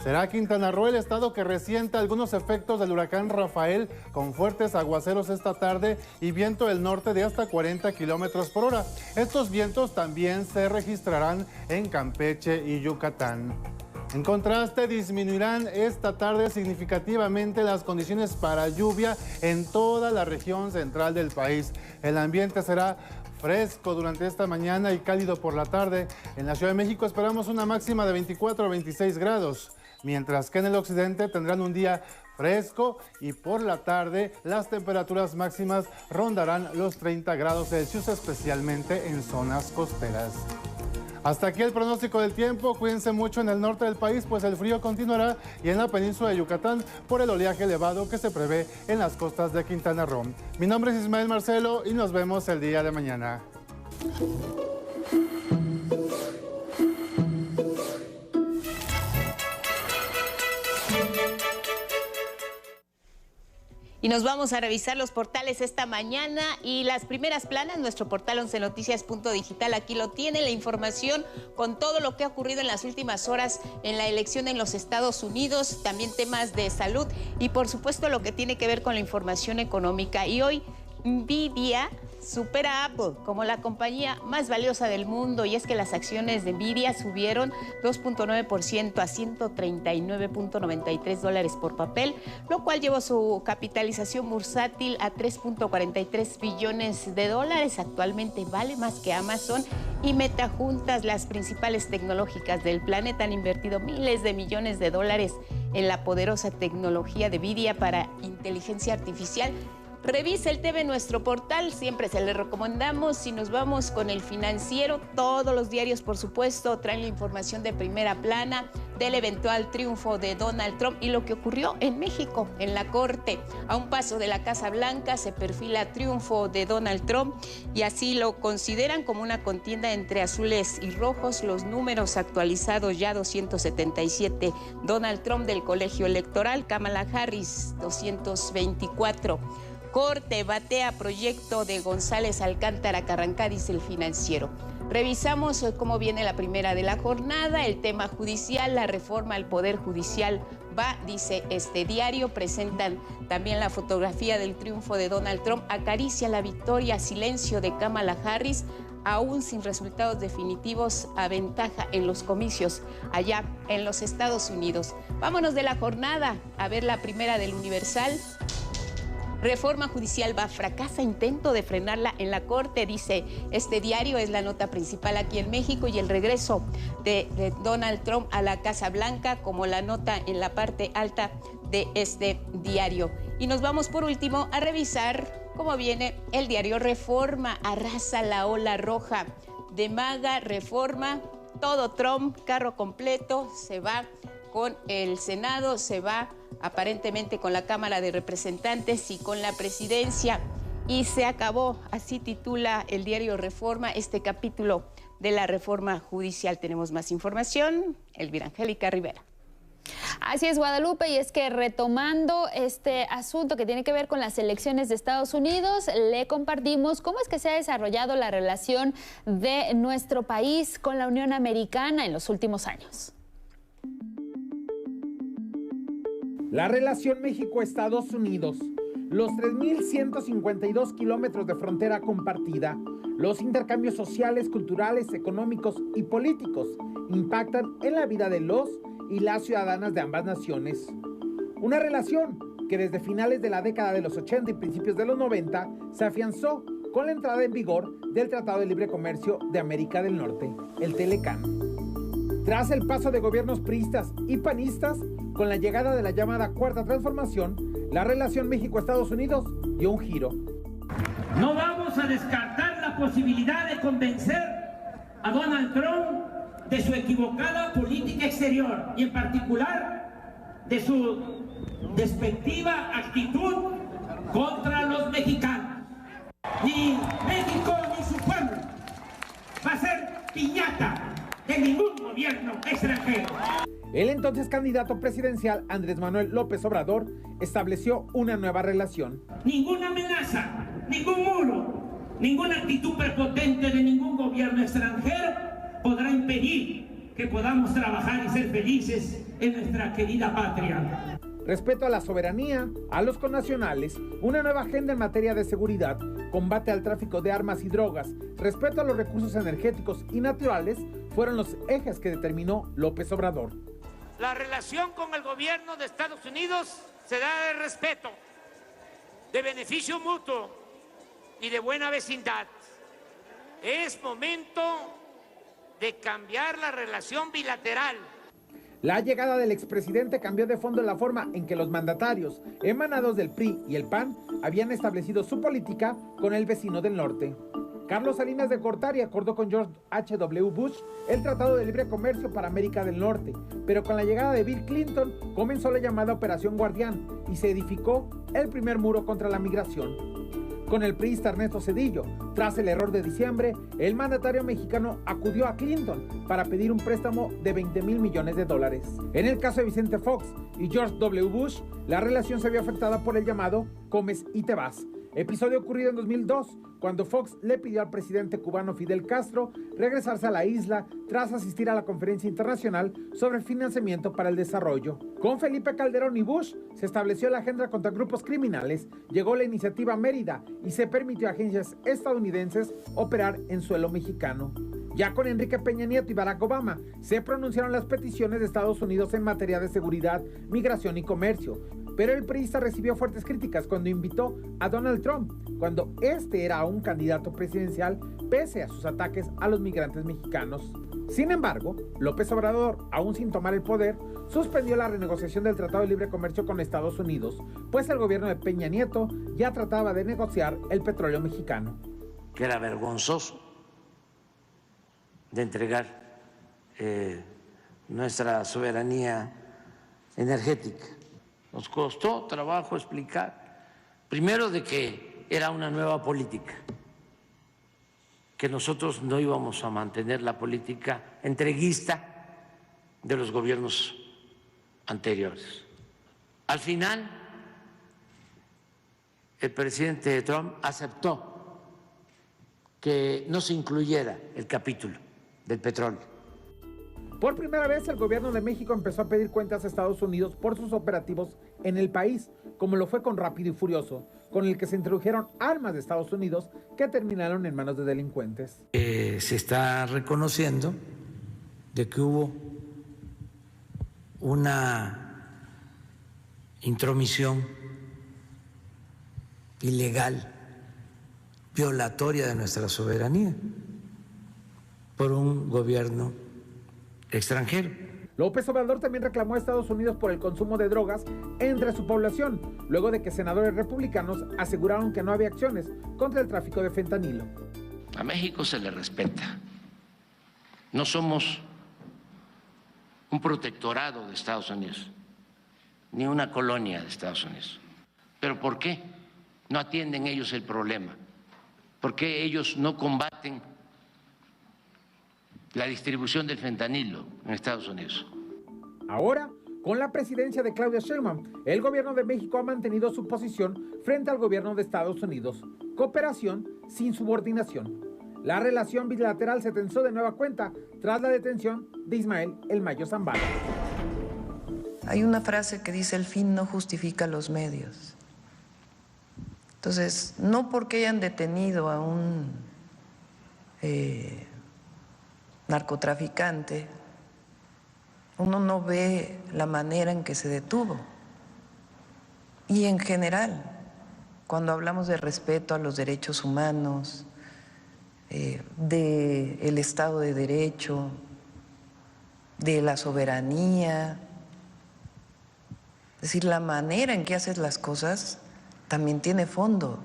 Será Quintana Roo el estado que resienta algunos efectos del huracán Rafael con fuertes aguaceros esta tarde y viento del norte de hasta 40 kilómetros por hora. Estos vientos también se registrarán en Campeche y Yucatán. En contraste, disminuirán esta tarde significativamente las condiciones para lluvia en toda la región central del país. El ambiente será fresco durante esta mañana y cálido por la tarde. En la Ciudad de México esperamos una máxima de 24 a 26 grados, mientras que en el occidente tendrán un día fresco y por la tarde las temperaturas máximas rondarán los 30 grados Celsius, especialmente en zonas costeras. Hasta aquí el pronóstico del tiempo. Cuídense mucho en el norte del país, pues el frío continuará, y en la península de Yucatán por el oleaje elevado que se prevé en las costas de Quintana Roo. Mi nombre es Ismael Marcelo y nos vemos el día de mañana. Y nos vamos a revisar los portales esta mañana y las primeras planas, nuestro portal 11noticias.digital, aquí lo tiene, la información con todo lo que ha ocurrido en las últimas horas en la elección en los Estados Unidos, también temas de salud y por supuesto lo que tiene que ver con la información económica. Y hoy Nvidia supera a Apple como la compañía más valiosa del mundo, y es que las acciones de Nvidia subieron 2.9% a $139.93 por papel, lo cual llevó su capitalización bursátil a $3.43 billones. Actualmente vale más que Amazon y Meta juntas. Las principales tecnológicas del planeta han invertido miles de millones de dólares en la poderosa tecnología de Nvidia para inteligencia artificial. Revise el TV en nuestro portal, siempre se le recomendamos. Y nos vamos con El Financiero. Todos los diarios, por supuesto, traen la información de primera plana del eventual triunfo de Donald Trump y lo que ocurrió en México, en la Corte. A un paso de la Casa Blanca se perfila triunfo de Donald Trump y así lo consideran como una contienda entre azules y rojos. Los números actualizados ya: 277 Donald Trump del colegio electoral, Kamala Harris 224. Corte batea proyecto de González Alcántara Carrancá, dice El Financiero. Revisamos cómo viene la primera de la jornada, el tema judicial, la reforma al Poder Judicial va, dice este diario. Presentan también la fotografía del triunfo de Donald Trump, acaricia la victoria, silencio de Kamala Harris, aún sin resultados definitivos, aventaja en los comicios allá en los Estados Unidos. Vámonos de la jornada a ver la primera del Universal. Reforma judicial va, fracasa intento de frenarla en la Corte, dice este diario. Es la nota principal aquí en México, y el regreso de Donald Trump a la Casa Blanca como la nota en la parte alta de este diario. Y nos vamos por último a revisar cómo viene el diario Reforma. Arrasa la ola roja de MAGA, Reforma, todo Trump, carro completo, se va con el Senado, se va aparentemente con la Cámara de Representantes y con la presidencia, y se acabó. Así titula el diario Reforma este capítulo de la reforma judicial. Tenemos más información, Elvira Angélica Rivera. Así es, Guadalupe, y es que retomando este asunto que tiene que ver con las elecciones de Estados Unidos, le compartimos cómo es que se ha desarrollado la relación de nuestro país con la Unión Americana en los últimos años. La relación México-Estados Unidos los 3.152 kilómetros de frontera compartida, los intercambios sociales, culturales, económicos y políticos impactan en la vida de los y las ciudadanas de ambas naciones. Una relación que desde finales de la década de los 80 y principios de los 90 se afianzó con la entrada en vigor del Tratado de Libre Comercio de América del Norte, el TLCAN. Tras el paso de gobiernos priistas y panistas, con la llegada de la llamada Cuarta Transformación, la relación México-Estados Unidos dio un giro. No vamos a descartar la posibilidad de convencer a Donald Trump de su equivocada política exterior y en particular de su despectiva actitud contra los mexicanos. Ni México ni su pueblo va a ser piñata de ningún gobierno extranjero. El entonces candidato presidencial Andrés Manuel López Obrador estableció una nueva relación. Ninguna amenaza, ningún muro, ninguna actitud prepotente de ningún gobierno extranjero podrá impedir que podamos trabajar y ser felices en nuestra querida patria. Respeto a la soberanía, a los connacionales, una nueva agenda en materia de seguridad, combate al tráfico de armas y drogas, respeto a los recursos energéticos y naturales fueron los ejes que determinó López Obrador. La relación con el gobierno de Estados Unidos se da de respeto, de beneficio mutuo y de buena vecindad. Es momento de cambiar la relación bilateral. La llegada del expresidente cambió de fondo la forma en que los mandatarios emanados del PRI y el PAN habían establecido su política con el vecino del norte. Carlos Salinas de Gortari acordó con George H.W. Bush el Tratado de Libre Comercio para América del Norte, pero con la llegada de Bill Clinton comenzó la llamada Operación Guardián y se edificó el primer muro contra la migración. Con el priista Ernesto Zedillo, tras el error de diciembre, el mandatario mexicano acudió a Clinton para pedir un préstamo de $20,000 millones. En el caso de Vicente Fox y George W. Bush, la relación se vio afectada por el llamado Comes y te vas, episodio ocurrido en 2002, cuando Fox le pidió al presidente cubano Fidel Castro regresarse a la isla tras asistir a la conferencia internacional sobre financiamiento para el desarrollo. Con Felipe Calderón y Bush se estableció la agenda contra grupos criminales, llegó la iniciativa Mérida y se permitió a agencias estadounidenses operar en suelo mexicano. Ya con Enrique Peña Nieto y Barack Obama se pronunciaron las peticiones de Estados Unidos en materia de seguridad, migración y comercio. Pero el priista recibió fuertes críticas cuando invitó a Donald Trump, cuando este era un candidato presidencial, pese a sus ataques a los migrantes mexicanos. Sin embargo, López Obrador, aún sin tomar el poder, suspendió la renegociación del Tratado de Libre Comercio con Estados Unidos, pues el gobierno de Peña Nieto ya trataba de negociar el petróleo mexicano. Que era vergonzoso de entregar nuestra soberanía energética. Nos costó trabajo explicar, primero de que era una nueva política, que nosotros no íbamos a mantener la política entreguista de los gobiernos anteriores. Al final, el presidente Trump aceptó que no se incluyera el capítulo del petróleo. Por primera vez, el gobierno de México empezó a pedir cuentas a Estados Unidos por sus operativos en el país, como lo fue con Rápido y Furioso, con el que se introdujeron armas de Estados Unidos que terminaron en manos de delincuentes. Se está reconociendo de que hubo una intromisión ilegal, violatoria de nuestra soberanía por un gobierno extranjero. López Obrador también reclamó a Estados Unidos por el consumo de drogas entre su población, luego de que senadores republicanos aseguraron que no había acciones contra el tráfico de fentanilo. A México se le respeta. No somos un protectorado de Estados Unidos, ni una colonia de Estados Unidos. ¿Pero por qué no atienden ellos el problema? ¿Por qué ellos no combaten la distribución del fentanilo en Estados Unidos? Ahora, con la presidencia de Claudia Sheinbaum, el gobierno de México ha mantenido su posición frente al gobierno de Estados Unidos. Cooperación sin subordinación. La relación bilateral se tensó de nueva cuenta tras la detención de Ismael El Mayo Zambada. Hay una frase que dice: el fin no justifica los medios. Entonces, no porque hayan detenido a un narcotraficante, uno no ve la manera en que se detuvo. Y en general, cuando hablamos de respeto a los derechos humanos, del Estado de Derecho, de la soberanía, es decir, la manera en que haces las cosas también tiene fondo.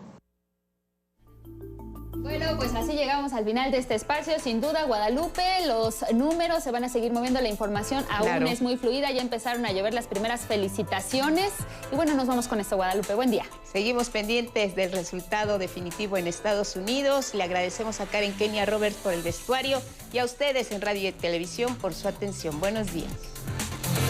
Bueno, pues así llegamos al final de este espacio. Sin duda, Guadalupe, los números se van a seguir moviendo, la información aún es muy fluida. Ya empezaron a llover las primeras felicitaciones. Y bueno, nos vamos con esto, Guadalupe. Buen día. Seguimos pendientes del resultado definitivo en Estados Unidos. Le agradecemos a Karen Kenia Roberts por el vestuario y a ustedes en Radio y Televisión por su atención. Buenos días.